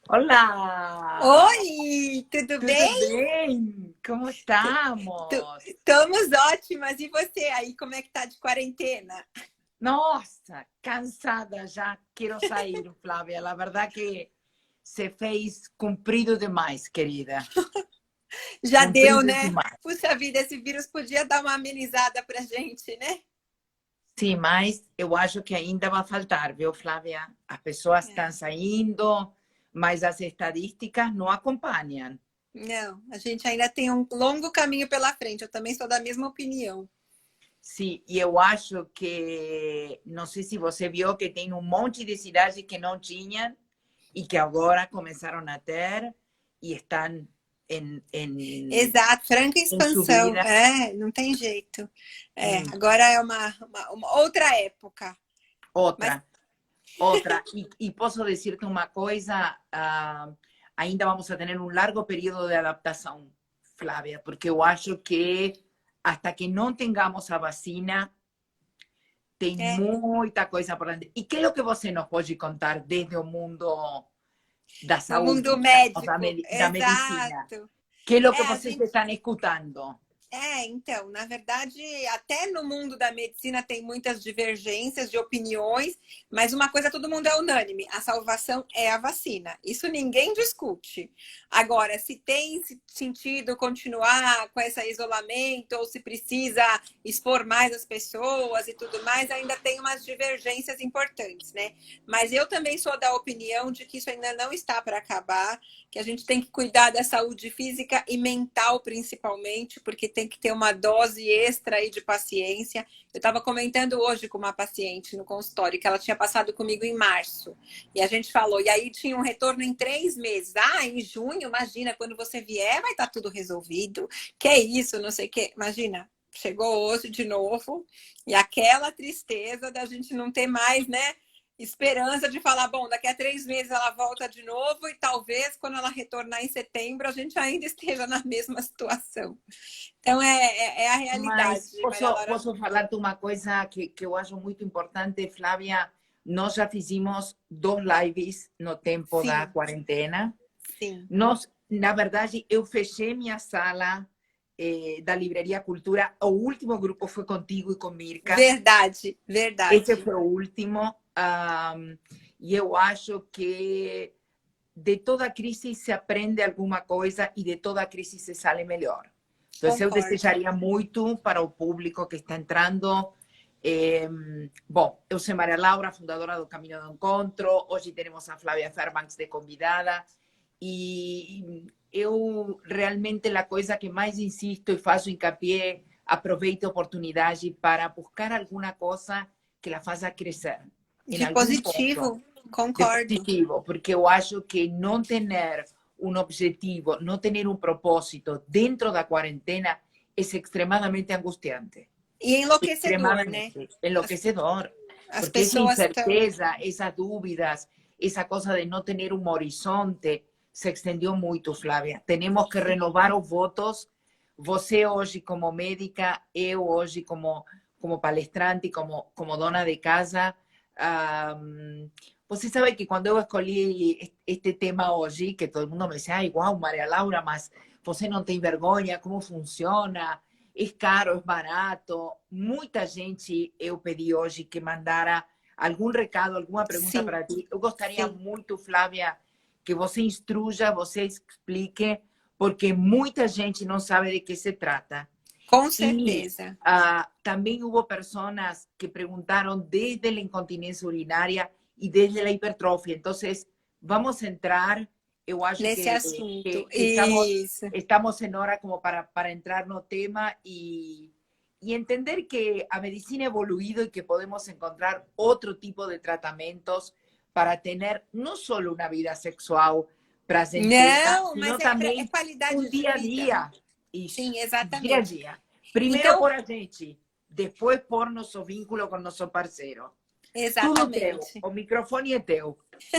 Olá! Oi, tudo Tudo bem? bem? Como estamos? Estamos ótimas. E você aí, como é que tá de quarentena? Nossa, cansada já, quero sair, Flávia. A verdade que se fez comprido demais, querida. Já deu, Comprido né? demais. Puxa vida, esse vírus podia dar uma amenizada pra gente, né? Sim, mas eu acho que ainda vai faltar, viu, Flávia? As pessoas estão É. saindo, mas as estadísticas não acompanham. Não, a gente ainda tem um longo caminho pela frente. Eu também sou da mesma opinião. Sim, e eu acho que, não sei se você viu que tem um monte de cidades que não tinham e que agora começaram a ter e estão Exato, franca em expansão. subida. É, não tem jeito. É, Hum, agora é uma outra época. Mas outra, outra. E posso dizer-te uma coisa, ainda vamos a ter um largo período de adaptação, Flávia, porque eu acho que hasta que não tengamos a vacina, tem é, muita coisa por dentro. E que é o que você nos pode contar desde o mundo da no mundo saúde, médico, da medicina? exato. Que é o que É, a vocês gente estão escutando? então, na verdade, até no mundo da medicina tem muitas divergências de opiniões, mas uma coisa todo mundo é unânime: a salvação é a vacina. Isso ninguém discute. Agora, se tem sentido continuar com esse isolamento ou se precisa expor mais as pessoas e tudo mais, ainda tem umas divergências importantes, né? Mas eu também sou da opinião de que isso ainda não está para acabar, que a gente tem que cuidar da saúde física e mental, principalmente, porque tem que ter uma dose extra aí de paciência. Eu estava comentando hoje com uma paciente no consultório que ela tinha passado comigo em março. E a gente falou, e aí tinha um retorno em 3 meses. Ah, em junho, imagina, quando você vier, vai estar tudo resolvido. Que é isso, não sei o quê. Imagina, chegou hoje de novo, e aquela tristeza da gente não ter mais, né? Esperança de falar, bom, daqui a 3 meses ela volta de novo e talvez quando ela retornar em setembro a gente ainda esteja na mesma situação. Então é a realidade, Mas Maria Laura. posso falar de uma coisa que eu acho muito importante, Flávia? Nós já fizemos 2 lives no tempo da Sim, quarentena. sim. Nós, na verdade, eu fechei minha sala da Livraria Cultura. O último grupo foi contigo e com Mirka. Verdade, Esse verdade. foi o último. E eu acho que de toda crise se aprende alguma coisa e de toda crise se sai melhor. Então, eu Concordo. desejaria muito para o público que está entrando. Bom, eu sou Maria Laura, fundadora do Caminho do Encontro. Hoje temos a Flávia Fairbanks de convidada. E eu realmente a coisa que mais insisto e faço encapié, aproveito a oportunidade para buscar alguma coisa que la faça crescer em De algum ponto positivo, de concordo. positivo, porque eu acho que não ter um objetivo, não ter um propósito dentro da quarentena é extremadamente angustiante, E enlouquecedor, né? extremadamente As, enlouquecedor, as porque essa pessoas estão. incerteza, essas dúvidas, essa coisa de não ter um horizonte se extendiu muito, Flávia. Temos que renovar os votos. Você hoje como médica, eu hoje como palestrante, como dona de casa. Um, Você sabe que quando eu escolhi este tema hoje, que todo mundo me dice, ai, uau, Maria Laura, mas você não tem vergonha, como funciona? É caro, é barato? Muita gente eu pedi hoje que mandara algum recado, alguma pergunta Sim, para ti. Eu gostaria sim, muito, Flávia, que você instruja, você explique, porque muita gente não sabe de que se trata. com Y certeza. también hubo personas que preguntaron desde la incontinencia urinaria y desde la hipertrofia. Entonces, vamos a entrar, yo acho Nesse assunto. que estamos, Isso. estamos en hora como para entrar no tema y entender que a medicina ha evoluido y que podemos encontrar otro tipo de tratamientos para tener no solo una vida sexual placentera, Não, mas sino é también qualidade un de día a vida. día. Isso, Sim, dia a exatamente. dia. Primeiro Então, por a gente, depois por nosso vínculo com nosso parceiro. Tudo teu, exatamente. o microfone é teu.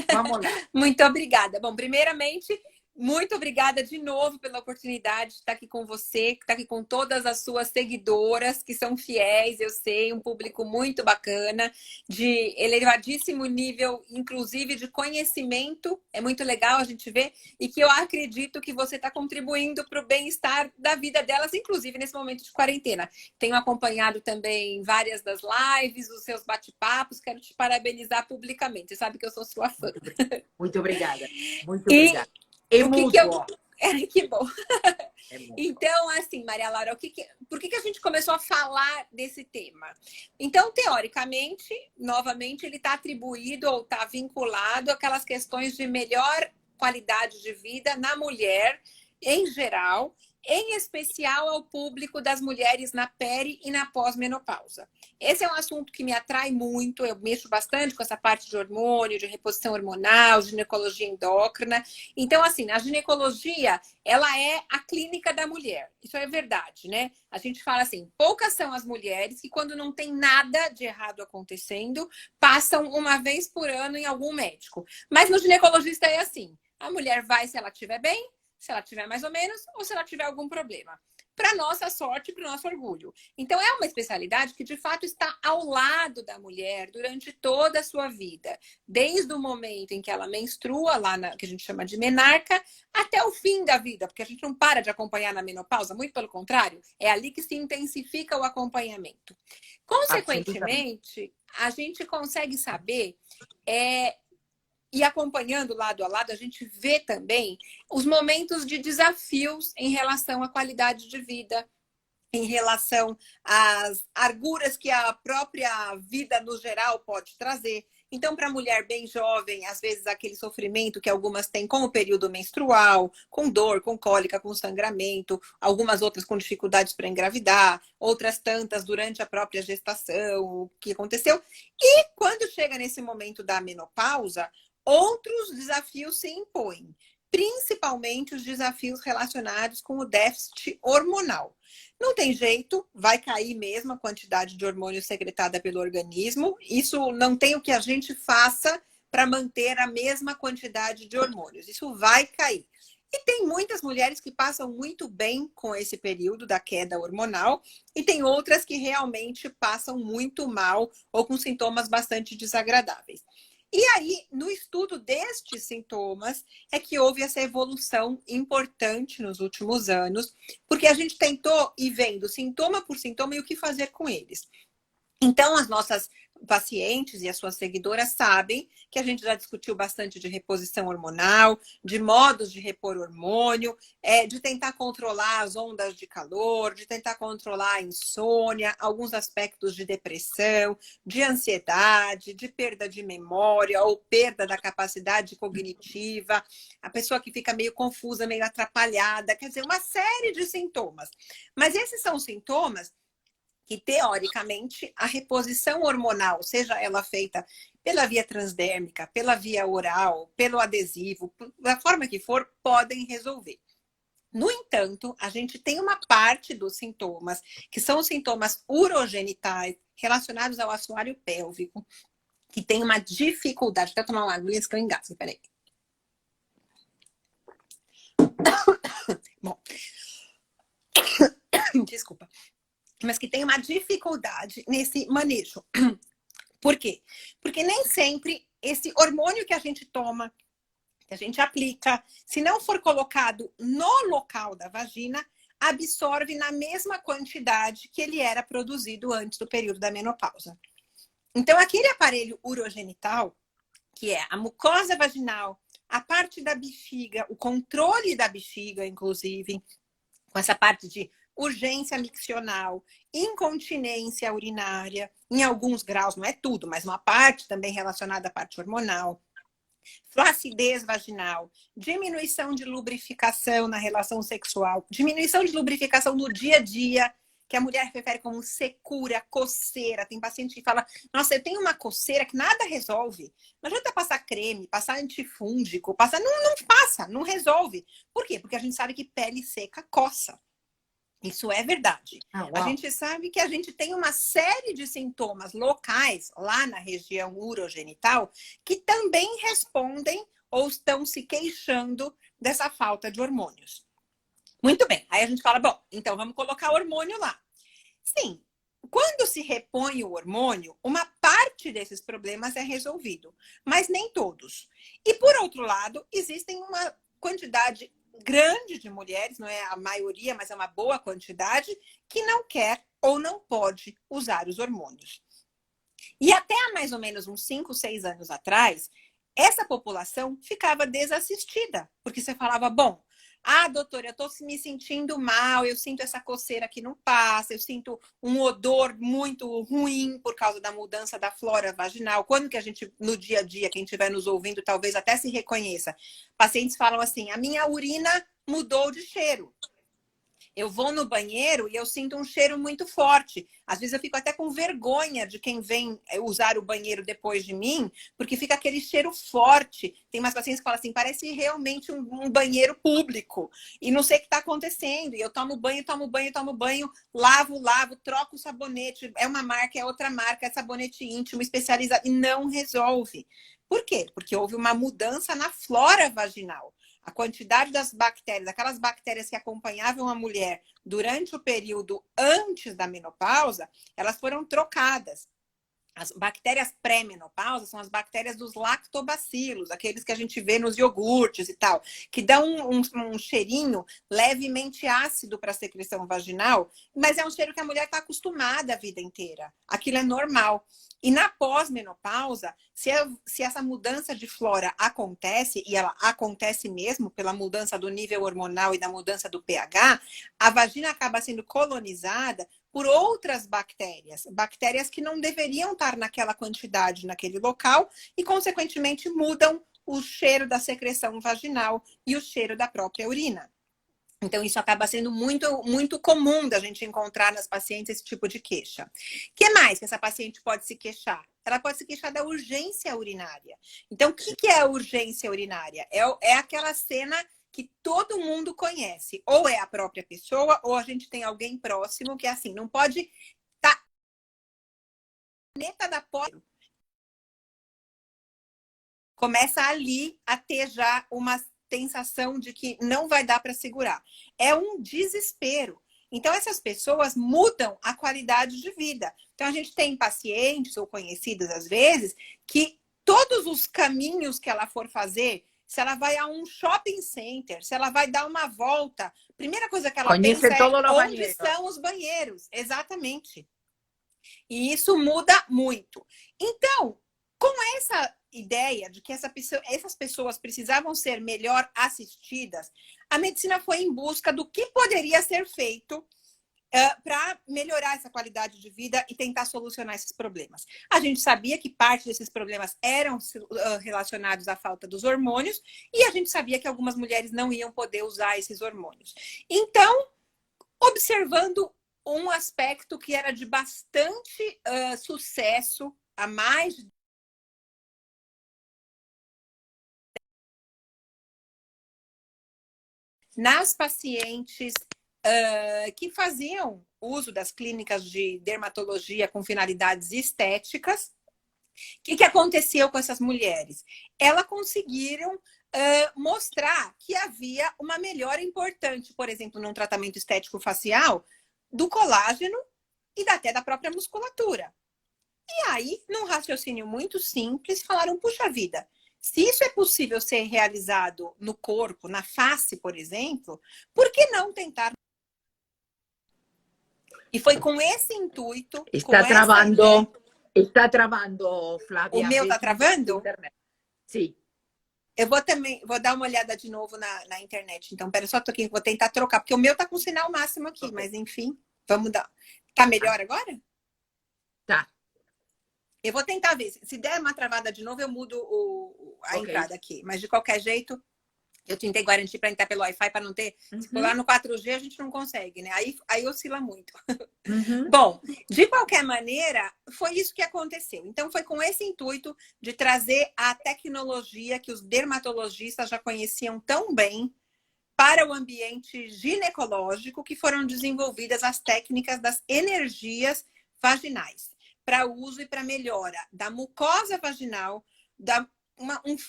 Vamos lá. Muito obrigada. Bom, primeiramente, Muito obrigada de novo pela oportunidade de estar aqui com você, que está aqui com todas as suas seguidoras, que são fiéis, eu sei, um público muito bacana, de elevadíssimo nível, inclusive de conhecimento. É muito legal a gente ver, e que eu acredito que você está contribuindo para o bem-estar da vida delas, inclusive nesse momento de quarentena. Tenho acompanhado também várias das lives, os seus bate-papos, quero te parabenizar publicamente. Você sabe que eu sou sua fã. Muito obrigada. Muito E obrigada. É o que eu... mútuo. Que bom. É mútuo. Então, assim, Maria Laura, por que a gente começou a falar desse tema? Então, teoricamente, novamente, ele está atribuído ou está vinculado àquelas questões de melhor qualidade de vida na mulher, em geral, em especial ao público das mulheres na peri e na pós-menopausa. Esse é um assunto que me atrai muito, eu mexo bastante com essa parte de hormônio, de reposição hormonal, ginecologia endócrina. Então, assim, a ginecologia, ela é a clínica da mulher. Isso é verdade, né? A gente fala assim, poucas são as mulheres que, quando não tem nada de errado acontecendo, passam uma vez por ano em algum médico. Mas no ginecologista é assim, a mulher vai se ela estiver bem, se ela tiver mais ou menos, ou se ela tiver algum problema. Para nossa sorte, para o nosso orgulho. Então, é uma especialidade que, de fato, está ao lado da mulher durante toda a sua vida. Desde o momento em que ela menstrua, que a gente chama de menarca, até o fim da vida, porque a gente não para de acompanhar na menopausa, muito pelo contrário, é ali que se intensifica o acompanhamento. Consequentemente, a gente consegue saber... E acompanhando lado a lado, a gente vê também os momentos de desafios em relação à qualidade de vida, em relação às arguras que a própria vida no geral pode trazer. Então, para a mulher bem jovem, às vezes aquele sofrimento que algumas têm com o período menstrual, com dor, com cólica, com sangramento, algumas outras com dificuldades para engravidar, outras tantas durante a própria gestação, o que aconteceu. E quando chega nesse momento da menopausa, outros desafios se impõem, principalmente os desafios relacionados com o déficit hormonal. Não tem jeito, vai cair mesmo a quantidade de hormônio secretada pelo organismo. Isso não tem o que a gente faça para manter a mesma quantidade de hormônios. Isso vai cair. E tem muitas mulheres que passam muito bem com esse período da queda hormonal e tem outras que realmente passam muito mal ou com sintomas bastante desagradáveis. E aí, no estudo destes sintomas, é que houve essa evolução importante nos últimos anos, porque a gente tentou ir vendo sintoma por sintoma e o que fazer com eles. Então, as nossas pacientes e as suas seguidoras sabem que a gente já discutiu bastante de reposição hormonal, de modos de repor hormônio, de tentar controlar as ondas de calor, de tentar controlar a insônia, alguns aspectos de depressão, de ansiedade, de perda de memória ou perda da capacidade cognitiva, a pessoa que fica meio confusa, meio atrapalhada, quer dizer, uma série de sintomas. Mas esses são sintomas que, teoricamente, a reposição hormonal, seja ela feita pela via transdérmica, pela via oral, pelo adesivo, da forma que for, podem resolver. No entanto, a gente tem uma parte dos sintomas, que são os sintomas urogenitais, relacionados ao assoalho pélvico, que tem uma dificuldade. Deixa eu tomar uma aguinha, que eu engasgo, peraí. Bom, desculpa. Mas que tem uma dificuldade nesse manejo. Por quê? Porque nem sempre esse hormônio que a gente toma, que a gente aplica, se não for colocado no local da vagina, absorve na mesma quantidade que ele era produzido antes do período da menopausa. Então, aquele aparelho urogenital, que é a mucosa vaginal, a parte da bexiga, o controle da bexiga, inclusive, com essa parte de urgência miccional, incontinência urinária, em alguns graus, não é tudo, mas uma parte também relacionada à parte hormonal, flacidez vaginal, diminuição de lubrificação na relação sexual, diminuição de lubrificação no dia a dia, que a mulher refere como secura, coceira. Tem paciente que fala, nossa, eu tenho uma coceira que nada resolve. Não adianta passar creme, passar antifúngico, passar... Não passa, não resolve. Por quê? Porque a gente sabe que pele seca coça. Isso é verdade. A gente sabe que a gente tem uma série de sintomas locais lá na região urogenital que também respondem ou estão se queixando dessa falta de hormônios. Muito bem. Aí a gente fala, bom, então vamos colocar hormônio lá. Sim, quando se repõe o hormônio, uma parte desses problemas é resolvido, mas nem todos. E por outro lado, existem uma quantidade grande de mulheres, não é a maioria, mas é uma boa quantidade, que não quer ou não pode usar os hormônios. E até há mais ou menos uns 5, 6 anos atrás, essa população ficava desassistida, porque você falava, bom, doutora, eu estou me sentindo mal, eu sinto essa coceira que não passa, eu sinto um odor muito ruim por causa da mudança da flora vaginal. Quando que a gente, no dia a dia, quem estiver nos ouvindo, talvez até se reconheça. Pacientes falam assim, a minha urina mudou de cheiro. Eu vou no banheiro e eu sinto um cheiro muito forte. Às vezes eu fico até com vergonha de quem vem usar o banheiro depois de mim, porque fica aquele cheiro forte. Tem umas pacientes que falam assim, parece realmente um banheiro público. E não sei o que está acontecendo. E eu tomo banho, lavo, troco o sabonete. É uma marca, é outra marca, é sabonete íntimo, especializado. E não resolve. Por quê? Porque houve uma mudança na flora vaginal. A quantidade das bactérias, aquelas bactérias que acompanhavam a mulher durante o período antes da menopausa, elas foram trocadas. As bactérias pré-menopausa são as bactérias dos lactobacilos, aqueles que a gente vê nos iogurtes e tal, que dão um cheirinho levemente ácido para a secreção vaginal, mas é um cheiro que a mulher está acostumada a vida inteira. Aquilo é normal. E na pós-menopausa, se essa mudança de flora acontece, e ela acontece mesmo pela mudança do nível hormonal e da mudança do pH, a vagina acaba sendo colonizada por outras bactérias, bactérias que não deveriam estar naquela quantidade naquele local e, consequentemente, mudam o cheiro da secreção vaginal e o cheiro da própria urina. Então, isso acaba sendo muito, muito comum da gente encontrar nas pacientes esse tipo de queixa. O que mais que essa paciente pode se queixar? Ela pode se queixar da urgência urinária. Então, o que é a urgência urinária? É aquela cena que todo mundo conhece. Ou é a própria pessoa, ou a gente tem alguém próximo que é assim, não pode estar neta da porta. Começa ali a ter já uma sensação de que não vai dar para segurar. É um desespero. Então, essas pessoas mudam a qualidade de vida. Então, a gente tem pacientes ou conhecidos, às vezes, que todos os caminhos que ela for fazer, se ela vai a um shopping center, se ela vai dar uma volta, a primeira coisa que ela pensa é onde são os banheiros. Exatamente. E isso muda muito. Então, com essa ideia de que essas pessoas precisavam ser melhor assistidas, a medicina foi em busca do que poderia ser feito para melhorar essa qualidade de vida e tentar solucionar esses problemas. A gente sabia que parte desses problemas eram relacionados à falta dos hormônios e a gente sabia que algumas mulheres não iam poder usar esses hormônios. Então, observando um aspecto que era de bastante sucesso há mais de nas pacientes que faziam uso das clínicas de dermatologia com finalidades estéticas. O que aconteceu com essas mulheres? Elas conseguiram mostrar que havia uma melhora importante, por exemplo, num tratamento estético facial, do colágeno e até da própria musculatura. E aí, num raciocínio muito simples, falaram, puxa vida, se isso é possível ser realizado no corpo, na face, por exemplo, por que não tentar? E foi com esse intuito... Está travando, está travando, Flávia. O meu está travando? Sim. Eu vou dar uma olhada de novo na internet. Então, pera só um pouquinho, vou tentar trocar, porque o meu tá com sinal máximo aqui, mas enfim, vamos dar. Tá melhor agora? Tá. Eu vou tentar ver. Se der uma travada de novo, eu mudo a entrada aqui. Mas de qualquer jeito, eu tentei garantir para entrar pelo Wi-Fi para não ter. Se for lá no 4G, a gente não consegue, né? Aí oscila muito. Bom, de qualquer maneira, foi isso que aconteceu. Então, foi com esse intuito de trazer a tecnologia que os dermatologistas já conheciam tão bem para o ambiente ginecológico que foram desenvolvidas as técnicas das energias vaginais para uso e para melhora da mucosa vaginal,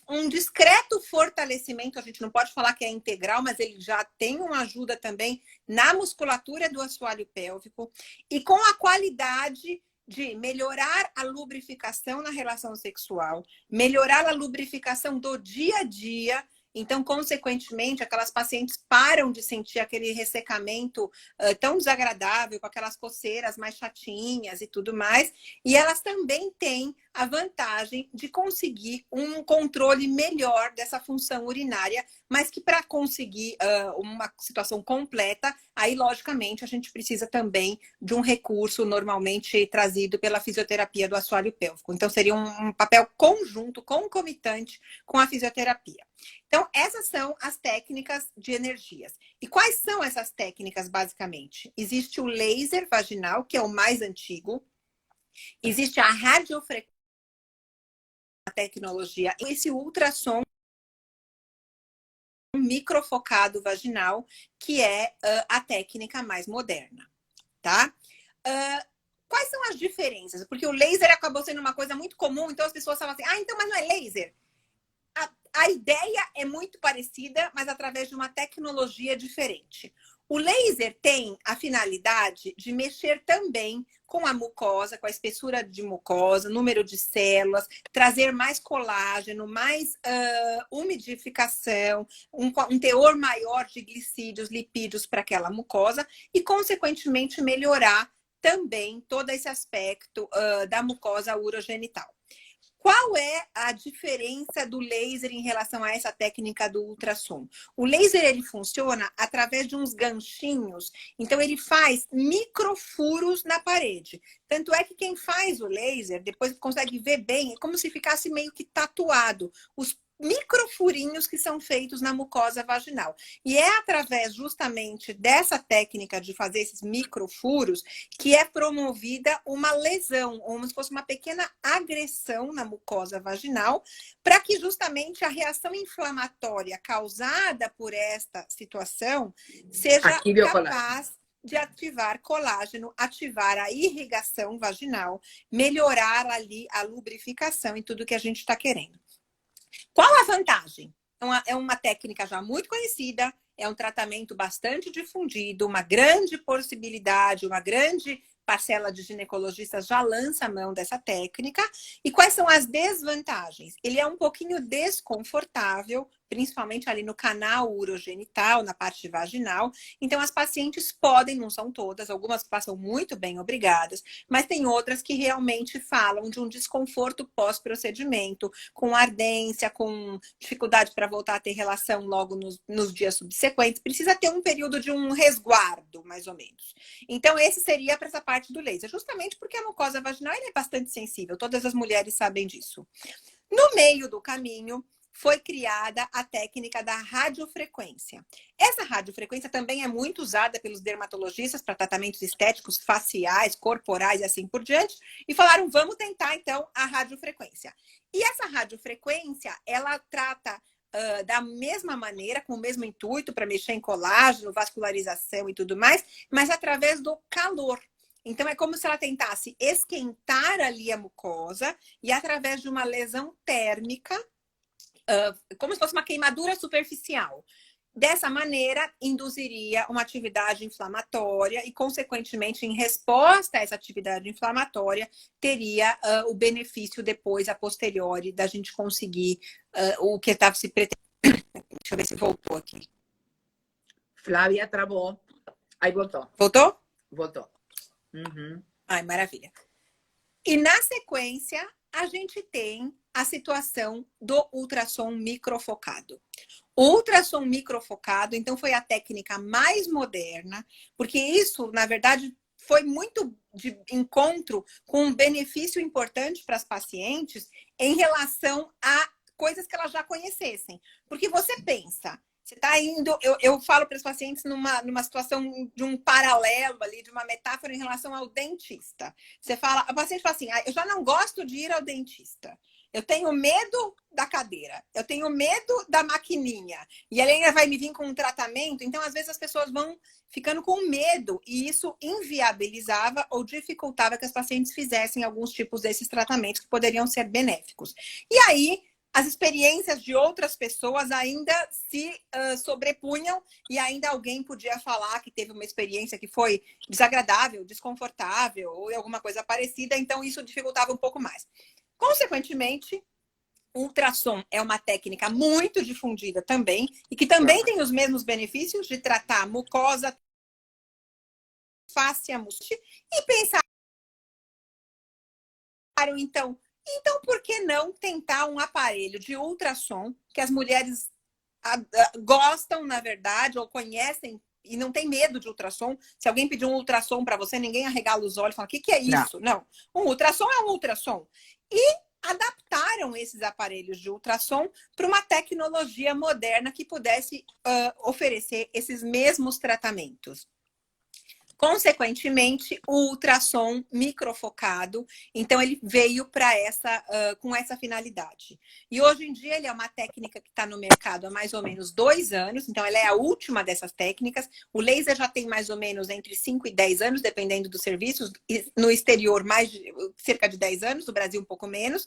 um discreto fortalecimento, a gente não pode falar que é integral, mas ele já tem uma ajuda também na musculatura do assoalho pélvico e com a qualidade de melhorar a lubrificação na relação sexual, melhorar a lubrificação do dia a dia. Então, consequentemente, aquelas pacientes param de sentir aquele ressecamento tão desagradável, com aquelas coceiras mais chatinhas e tudo mais. E elas também têm a vantagem de conseguir um controle melhor dessa função urinária, mas que para conseguir uma situação completa, aí, logicamente, a gente precisa também de um recurso normalmente trazido pela fisioterapia do assoalho pélvico. Então, seria um papel conjunto, concomitante com a fisioterapia. Então, essas são as técnicas de energias. E quais são essas técnicas, basicamente? Existe o laser vaginal, que é o mais antigo. Existe a radiofrequência, a tecnologia, esse ultrassom microfocado vaginal, que é a técnica mais moderna, tá? Quais são as diferenças? Porque o laser acabou sendo uma coisa muito comum, então as pessoas falam assim, então, mas não é laser? A ideia é muito parecida, mas através de uma tecnologia diferente. O laser tem a finalidade de mexer também com a mucosa, com a espessura de mucosa, número de células, trazer mais colágeno, mais umidificação, um teor maior de glicídios, lipídios para aquela mucosa e, consequentemente, melhorar também todo esse aspecto da mucosa urogenital. Qual é a diferença do laser em relação a essa técnica do ultrassom? O laser, ele funciona através de uns ganchinhos, então ele faz microfuros na parede. Tanto é que quem faz o laser, depois consegue ver bem, é como se ficasse meio que tatuado. Os microfurinhos que são feitos na mucosa vaginal. E é através justamente dessa técnica de fazer esses microfuros que é promovida uma lesão, como se fosse uma pequena agressão na mucosa vaginal, para que justamente a reação inflamatória causada por esta situação seja capaz de ativar colágeno, ativar a irrigação vaginal, melhorar ali a lubrificação e tudo que a gente está querendo. Qual a vantagem? É uma técnica já muito conhecida, é um tratamento bastante difundido, uma grande possibilidade, uma grande parcela de ginecologistas já lança a mão dessa técnica. E quais são as desvantagens? Ele é um pouquinho desconfortável, principalmente ali no canal urogenital, na parte vaginal. Então, as pacientes podem, não são todas, algumas passam muito bem, obrigadas, mas tem outras que realmente falam de um desconforto pós-procedimento, com ardência, com dificuldade para voltar a ter relação logo nos dias subsequentes. Precisa ter um período de um resguardo, mais ou menos. Então, esse seria para essa parte do laser, justamente porque a mucosa vaginal é bastante sensível, todas as mulheres sabem disso. No meio do caminho, foi criada a técnica da radiofrequência. Essa radiofrequência também é muito usada pelos dermatologistas para tratamentos estéticos faciais, corporais e assim por diante. E falaram, vamos tentar então a radiofrequência. E essa radiofrequência, ela trata da mesma maneira, com o mesmo intuito para mexer em colágeno, vascularização e tudo mais, mas através do calor. Então, é como se ela tentasse esquentar ali a mucosa e através de uma lesão térmica, como se fosse uma queimadura superficial. Dessa maneira, induziria uma atividade inflamatória e, consequentemente, em resposta a essa atividade inflamatória, teria o benefício depois, a posteriori, da gente conseguir o que estava se pretendendo. Deixa eu ver se voltou aqui. Flávia travou. Aí voltou. Voltou? Voltou. Uhum. Ai, maravilha. E na sequência, a gente tem a situação do ultrassom microfocado. O ultrassom microfocado, então, foi a técnica mais moderna, porque isso, na verdade, foi muito de encontro com um benefício importante para as pacientes em relação a coisas que elas já conhecessem. Porque você pensa, você está indo, eu falo para os pacientes numa situação de um paralelo ali, de uma metáfora em relação ao dentista. Você fala, a paciente fala assim, eu já não gosto de ir ao dentista. Eu tenho medo da cadeira, eu tenho medo da maquininha. E ela ainda vai me vir com um tratamento, então às vezes as pessoas vão ficando com medo e isso inviabilizava ou dificultava que as pacientes fizessem alguns tipos desses tratamentos que poderiam ser benéficos. E aí as experiências de outras pessoas ainda se sobrepunham e ainda alguém podia falar que teve uma experiência que foi desagradável, desconfortável ou alguma coisa parecida, então isso dificultava um pouco mais. Consequentemente, o ultrassom é uma técnica muito difundida também e que também tem os mesmos benefícios de tratar mucosa, face, e pensaram então por que não tentar um aparelho de ultrassom que as mulheres gostam, na verdade, ou conhecem e não tem medo de ultrassom. Se alguém pedir um ultrassom para você, ninguém arregala os olhos e fala, o que é isso? Não. Um ultrassom é um ultrassom. E adaptaram esses aparelhos de ultrassom para uma tecnologia moderna que pudesse oferecer esses mesmos tratamentos. Consequentemente, o ultrassom microfocado, então ele veio para com essa finalidade. E hoje em dia ele é uma técnica que está no mercado há mais ou menos 2 anos, então ela é a última dessas técnicas. O laser já tem mais ou menos entre 5 e 10 anos, dependendo dos serviços. No exterior, cerca de 10 anos, no Brasil um pouco menos.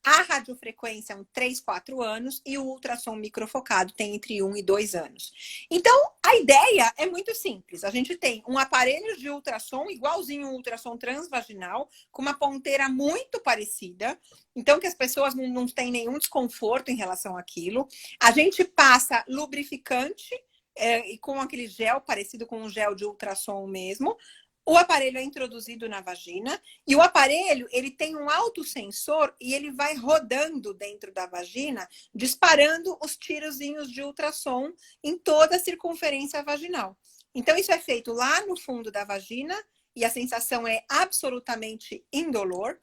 A radiofrequência, 3, 4 anos, e o ultrassom microfocado tem entre 1 e 2 anos. Então, a ideia é muito simples. A gente tem um aparelho de ultrassom, igualzinho um ultrassom transvaginal, com uma ponteira muito parecida, então que as pessoas não têm nenhum desconforto em relação àquilo. A gente passa lubrificante, e com aquele gel parecido com um gel de ultrassom mesmo. O aparelho é introduzido na vagina e o aparelho ele tem um autossensor e ele vai rodando dentro da vagina, disparando os tirozinhos de ultrassom em toda a circunferência vaginal. Então, isso é feito lá no fundo da vagina e a sensação é absolutamente indolor.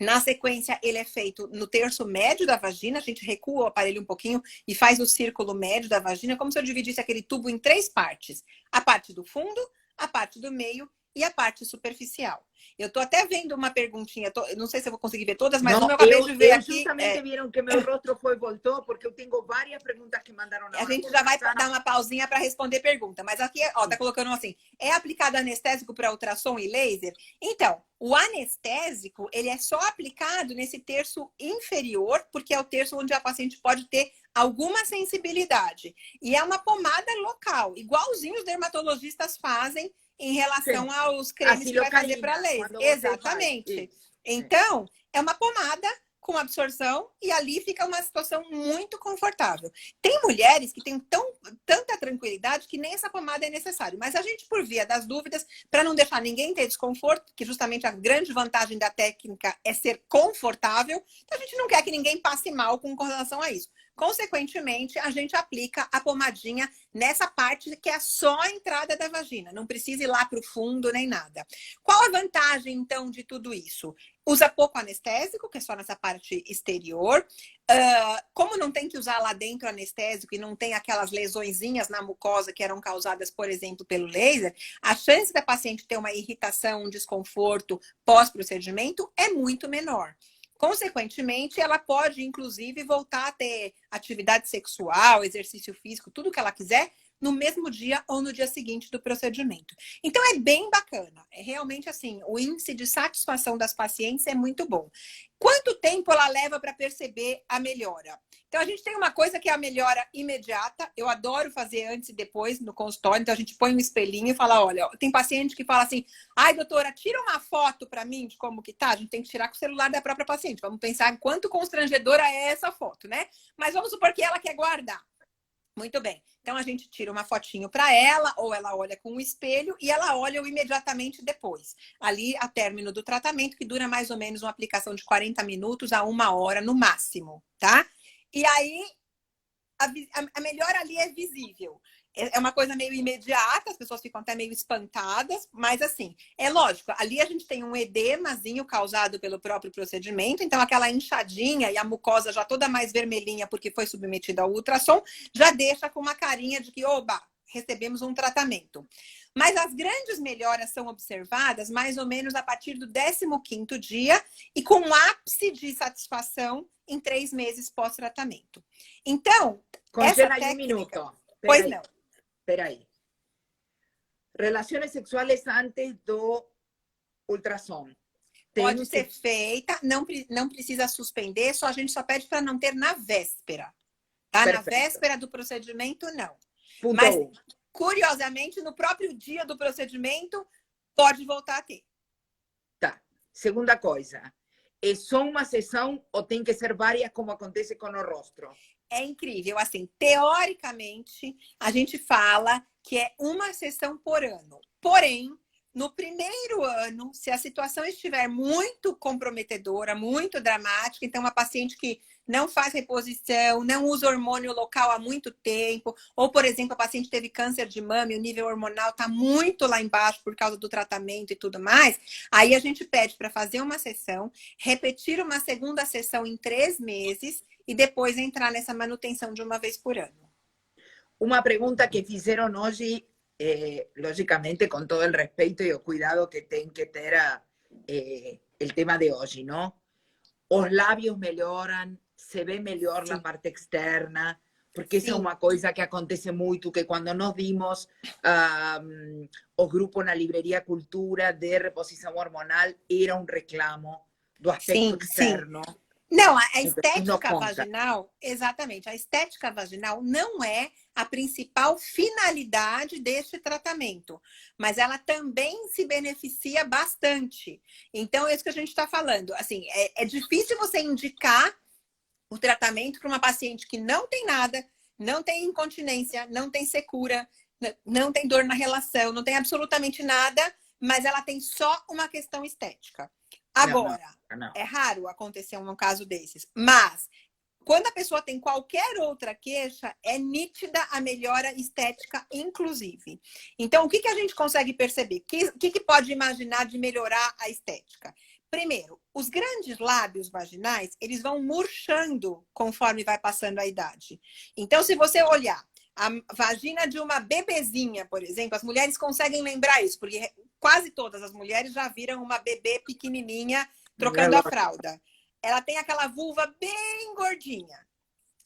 Na sequência, ele é feito no terço médio da vagina, a gente recua o aparelho um pouquinho e faz o círculo médio da vagina, como se eu dividisse aquele tubo em 3 partes. A parte do fundo, a parte do meio e a parte superficial. Eu tô até vendo uma perguntinha, não sei se eu vou conseguir ver todas, mas não, eu acabei de ver aqui. Justamente viram que meu rosto foi voltou, porque eu tenho várias perguntas que mandaram na A gente já vai dar uma pausinha para responder pergunta, mas aqui, ó, tá colocando assim, é aplicado anestésico para ultrassom e laser? Então, o anestésico, ele é só aplicado nesse terço inferior, porque é o terço onde a paciente pode ter alguma sensibilidade. E é uma pomada local, igualzinho os dermatologistas fazem em relação aos cremes que vai fazer para laser. Exatamente. Então, é uma pomada com absorção e ali fica uma situação muito confortável. Tem mulheres que têm tanta tranquilidade que nem essa pomada é necessária, mas a gente, por via das dúvidas, para não deixar ninguém ter desconforto, que justamente a grande vantagem da técnica é ser confortável, então a gente não quer que ninguém passe mal com relação a isso. Consequentemente, a gente aplica a pomadinha nessa parte que é só a entrada da vagina. Não precisa ir lá para o fundo nem nada. Qual a vantagem, então, de tudo isso? Usa pouco anestésico, que é só nessa parte exterior. Como não tem que usar lá dentro anestésico e não tem aquelas lesõezinhas na mucosa que eram causadas, por exemplo, pelo laser, a chance da paciente ter uma irritação, um desconforto pós-procedimento é muito menor. Consequentemente, ela pode, inclusive, voltar a ter atividade sexual, exercício físico, tudo que ela quiser, no mesmo dia ou no dia seguinte do procedimento. Então, é bem bacana. É realmente assim, o índice de satisfação das pacientes é muito bom. Quanto tempo ela leva para perceber a melhora? Então, a gente tem uma coisa que é a melhora imediata. Eu adoro fazer antes e depois no consultório. Então, a gente põe um espelhinho e fala, olha, tem paciente que fala assim, ai, doutora, tira uma foto para mim de como que tá. A gente tem que tirar com o celular da própria paciente. Vamos pensar quanto constrangedora é essa foto, né? Mas vamos supor que ela quer guardar. Muito bem. Então, a gente tira uma fotinho para ela, ou ela olha com o espelho, e ela olha imediatamente depois. Ali, a término do tratamento, que dura mais ou menos uma aplicação de 40 minutos a 1 hora no máximo, tá? E aí, a melhora ali é visível. É uma coisa meio imediata, as pessoas ficam até meio espantadas, mas assim, é lógico, ali a gente tem um edemazinho causado pelo próprio procedimento, então aquela inchadinha e a mucosa já toda mais vermelhinha porque foi submetida ao ultrassom, já deixa com uma carinha de que, oba, recebemos um tratamento. Mas as grandes melhoras são observadas mais ou menos a partir do 15º dia e com um ápice de satisfação em 3 meses pós-tratamento. Então, congela essa técnica... um minuto. Pois não. Espera aí. Relações sexuais antes do ultrassom. pode ser feita, não precisa suspender, a gente só pede para não ter na véspera. Tá? Na véspera do procedimento, não. Ponto Mas, 1. curiosamente, no próprio dia do procedimento, pode voltar a ter. Tá. Segunda coisa, é só uma sessão ou tem que ser várias, como acontece com o rosto? É incrível. Assim, teoricamente, a gente fala que é uma sessão por ano. Porém, no primeiro ano, se a situação estiver muito comprometedora, muito dramática, então uma paciente que não faz reposição, não usa hormônio local há muito tempo, ou, por exemplo, a paciente teve câncer de mama e o nível hormonal está muito lá embaixo por causa do tratamento e tudo mais, aí a gente pede para fazer uma sessão, repetir uma segunda sessão em 3 meses e depois entrar nessa manutenção de uma vez por ano. Uma pergunta que fizeram hoje, logicamente, com todo o respeito e o cuidado que tem que ter o tema de hoje, não? Os lábios melhoram, se vê melhor a parte externa, porque essa é uma coisa que acontece muito, que quando nós vimos o grupo na Livraria Cultura de reposição hormonal, era um reclamo do aspecto externo. Não, a estética vaginal, exatamente, a estética vaginal não é a principal finalidade deste tratamento, mas ela também se beneficia bastante. Então, é isso que a gente está falando. Assim, é difícil você indicar o tratamento para uma paciente que não tem nada, não tem incontinência, não tem secura, não tem dor na relação, não tem absolutamente nada, mas ela tem só uma questão estética. Agora, não. É raro acontecer um caso desses, mas quando a pessoa tem qualquer outra queixa, é nítida a melhora estética, inclusive. Então, o que a gente consegue perceber? O que pode imaginar de melhorar a estética? Primeiro, os grandes lábios vaginais, eles vão murchando conforme vai passando a idade. Então, se você olhar a vagina de uma bebezinha, por exemplo, as mulheres conseguem lembrar isso, porque quase todas as mulheres já viram uma bebê pequenininha trocando a fralda. Ela tem aquela vulva bem gordinha,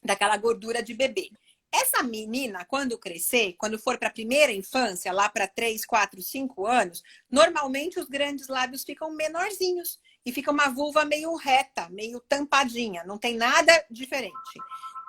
daquela gordura de bebê. Essa menina, quando crescer, quando for para a primeira infância, lá para 3, 4, 5 anos, normalmente os grandes lábios ficam menorzinhos e fica uma vulva meio reta, meio tampadinha, não tem nada diferente.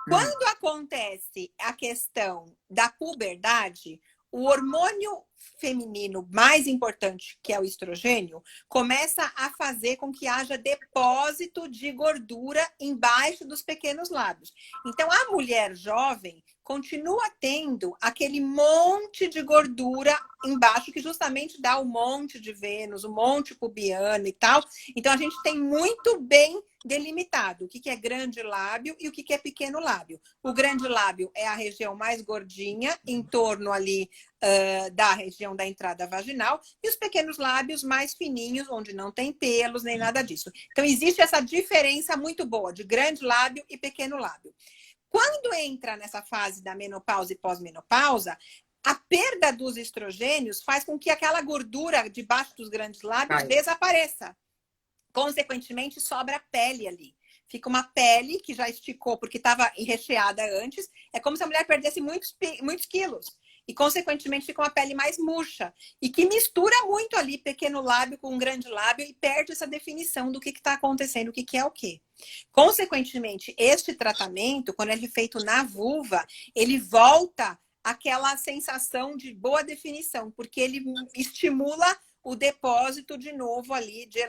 Quando acontece a questão da puberdade, o hormônio feminino mais importante, que é o estrogênio, começa a fazer com que haja depósito de gordura embaixo dos pequenos lábios. Então, a mulher jovem continua tendo aquele monte de gordura embaixo, que justamente dá o monte de Vênus, o monte pubiano e tal. Então, a gente tem muito bem delimitado o que é grande lábio e o que é pequeno lábio. O grande lábio é a região mais gordinha, em torno ali da região da entrada vaginal, e os pequenos lábios mais fininhos, onde não tem pelos nem nada disso. Então, existe essa diferença muito boa de grande lábio e pequeno lábio. Quando entra nessa fase da menopausa e pós-menopausa, a perda dos estrogênios faz com que aquela gordura debaixo dos grandes lábios desapareça. Consequentemente, sobra a pele ali. Fica uma pele que já esticou porque estava recheada antes. É como se a mulher perdesse muitos quilos. E, consequentemente, fica uma pele mais murcha. E que mistura muito ali pequeno lábio com grande lábio e perde essa definição do que está acontecendo, o que é o quê. Consequentemente, este tratamento, quando ele é feito na vulva, ele volta àquela sensação de boa definição, porque ele estimula o depósito de novo ali de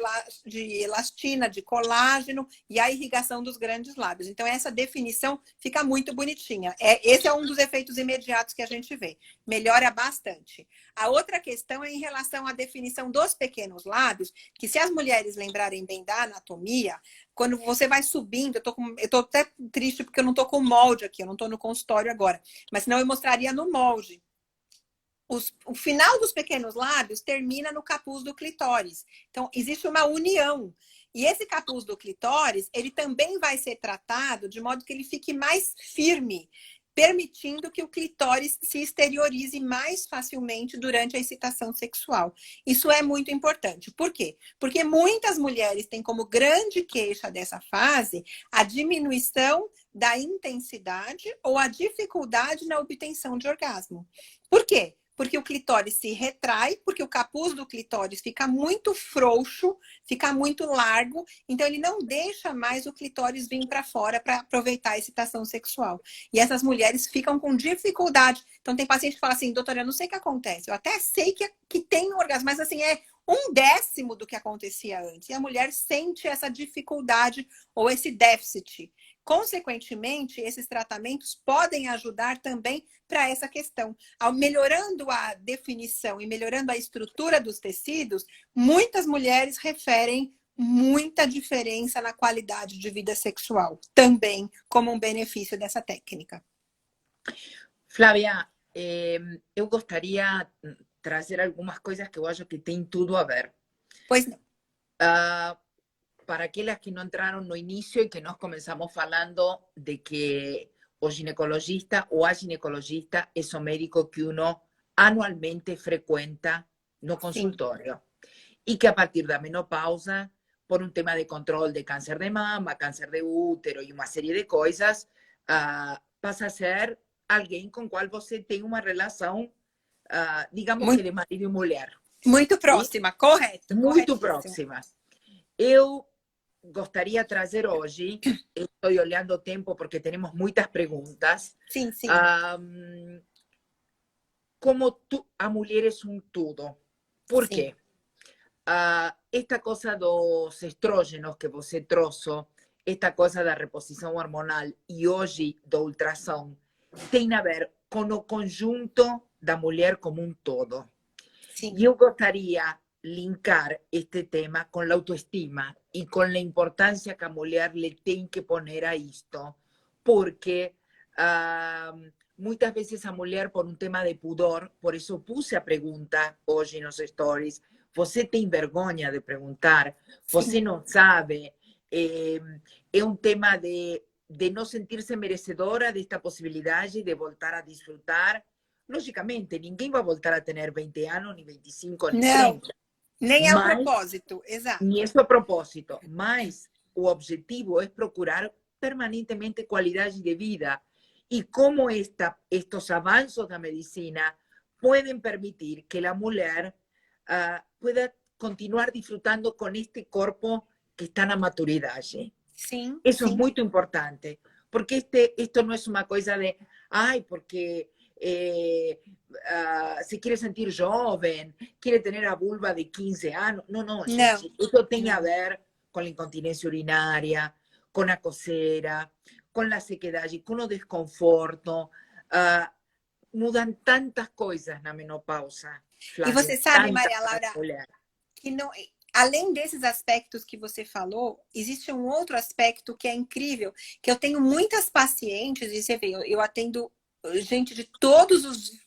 elastina, de colágeno e a irrigação dos grandes lábios. Então, essa definição fica muito bonitinha. Esse é um dos efeitos imediatos que a gente vê. Melhora bastante. A outra questão é em relação à definição dos pequenos lábios, que se as mulheres lembrarem bem da anatomia, quando você vai subindo, eu tô até triste porque eu não tô com o molde aqui, eu não tô no consultório agora, mas senão eu mostraria no molde. O final dos pequenos lábios termina no capuz do clitóris. Então, existe uma união. E esse capuz do clitóris, ele também vai ser tratado de modo que ele fique mais firme, permitindo que o clitóris se exteriorize mais facilmente durante a excitação sexual. Isso é muito importante. Por quê? Porque muitas mulheres têm como grande queixa dessa fase a diminuição da intensidade ou a dificuldade na obtenção de orgasmo. Por quê? porque o clitóris se retrai, porque o capuz do clitóris fica muito frouxo, fica muito largo, então ele não deixa mais o clitóris vir para fora para aproveitar a excitação sexual. E essas mulheres ficam com dificuldade. Então tem paciente que fala assim, doutora, eu não sei o que acontece, eu até sei que tem um orgasmo, mas assim, é 1/10 do que acontecia antes. E a mulher sente essa dificuldade ou esse déficit. Consequentemente, esses tratamentos podem ajudar também para essa questão. Melhorando a definição e melhorando a estrutura dos tecidos, muitas mulheres referem muita diferença na qualidade de vida sexual, também como um benefício dessa técnica. Flávia, eu gostaria de trazer algumas coisas que eu acho que tem tudo a ver. Pois não. Para aquelas que no entraron no inicio y que nos comenzamos hablando de que o ginecologista o a ginecologista es un médico que uno anualmente frecuenta no consultorio. Y que a partir de la menopausa, por un tema de control de cáncer de mama, cáncer de útero y una serie de cosas, pasa a ser alguien con cual você tem uma relação, digamos que de marido e mulher. Muito próxima, correto. Muito próxima. Eu gostaria de trazer hoje, estou olhando o tempo porque temos muitas perguntas. Sim, sim. Como a mulher é um tudo. Por quê? Esta coisa dos estrógenos que você trouxe, esta coisa da reposição hormonal e hoje do ultrassom, tem a ver com o conjunto da mulher como um todo. Sim. E eu gostaria linkar este tema con la autoestima y con la importancia que a mulher le tem que poner a isto, porque muitas veces a mulher, por un tema de pudor, por eso puse a pregunta hoje nos stories, você tem vergonha de perguntar, você não sabe, é um tema de não sentir-se merecedora desta possibilidade de voltar a desfrutar. Logicamente, ninguém vai voltar a ter 20 anos, nem 25, nem 30. Nem é o propósito, exato. Nem é o propósito, mas o objetivo é procurar permanentemente qualidade de vida. E como estes avanços da medicina podem permitir que a mulher pueda continuar disfrutando com este corpo que está na maturidade. Sim. Isso é muito importante, porque esto não é uma coisa de, porque se quiere sentir joven, quiere tener a vulva de 15 años. No, gente. Eso tiene a ver con la incontinencia urinaria, con la cocera, con la sequedad, con el desconforto. Mudan tantas cosas na menopausa. Flávia, e você sabe, Maria Laura, que não, além desses aspectos que você falou, existe um outro aspecto que é incrível, que eu tenho muitas pacientes, e você vê, eu atendo gente de todos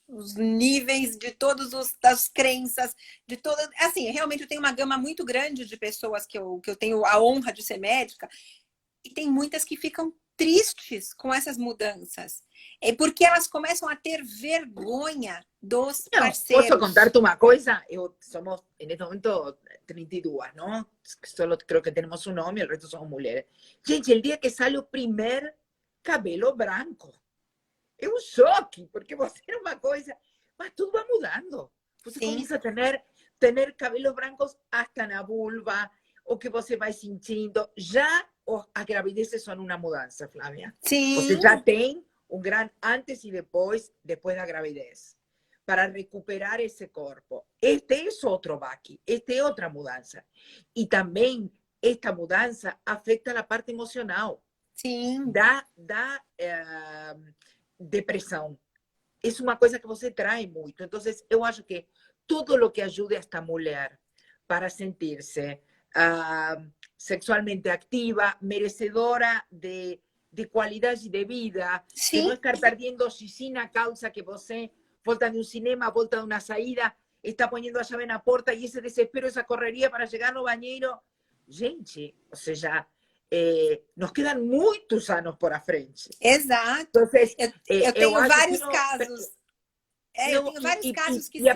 os níveis, de todas as crenças, de todas, assim, realmente eu tenho uma gama muito grande de pessoas que eu tenho a honra de ser médica, e tem muitas que ficam tristes com essas mudanças. É porque elas começam a ter vergonha dos parceiros. Posso contar-te uma coisa? Somos, neste momento, 32, não? Só creo que temos um nome, o resto somos mulheres. Gente, o dia que sai o primeiro cabelo branco, é um choque, porque você é uma coisa, mas tudo vai mudando. Você começa a ter cabelos brancos até na vulva, o que você vai sentindo. Já as gravidezes são uma mudança, Flávia. Sim. Você já tem um grande antes e depois da gravidez, para recuperar esse corpo. Este é outro baque, esta é outra mudança. E também, esta mudança afeta a parte emocional. Sim. Da depressão. É uma coisa que você traz muito. Então, eu acho que tudo o que ajude esta mulher para sentir-se sexualmente activa, merecedora de qualidade de vida, de não estar perdendo xixi na calça que você volta de um cinema, volta de uma saída, está ponendo a chave na porta e esse desespero, essa correria para chegar no banheiro. Gente, ou seja, nos quedan muitos anos por a frente. Exato. Entonces, eu tenho vários casos. Eu tenho vários casos que são... a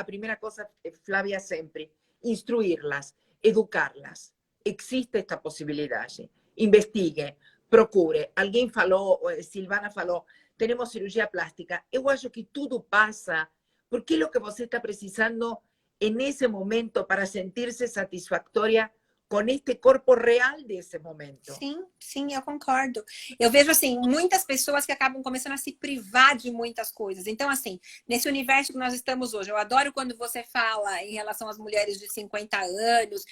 primeira coisa, Flávia, sempre, instruí-las, educar-las. Existe esta possibilidade. Investigue, procure. Alguém falou, Silvana falou, temos cirurgia plástica. Eu acho que tudo passa porque é o que você está precisando en ese momento para sentirse satisfactoria con este corpo real desse momento. Sim, eu concordo. Eu vejo, assim, muitas pessoas que acabam começando a se privar de muitas coisas. Então, assim, nesse universo que nós estamos hoje, eu adoro quando você fala em relação às mulheres de 50 anos,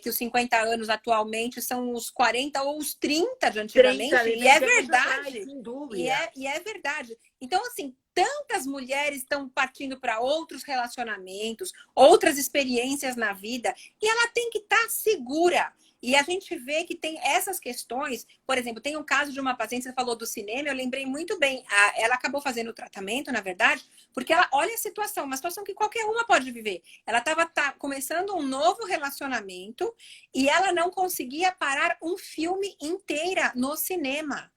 que os 50 anos atualmente são os 40 ou os 30 de antigamente. 30 de e é 20 anos verdade. atrás, sem dúvida. E é verdade. Então, assim, tantas mulheres estão partindo para outros relacionamentos, outras experiências na vida, e ela tem que estar segura. E a gente vê que tem essas questões, por exemplo, tem um caso de uma paciente, você falou do cinema, eu lembrei muito bem, ela acabou fazendo o tratamento, na verdade, porque ela olha a situação, uma situação que qualquer uma pode viver. Ela estava começando um novo relacionamento e ela não conseguia parar um filme inteira no cinema.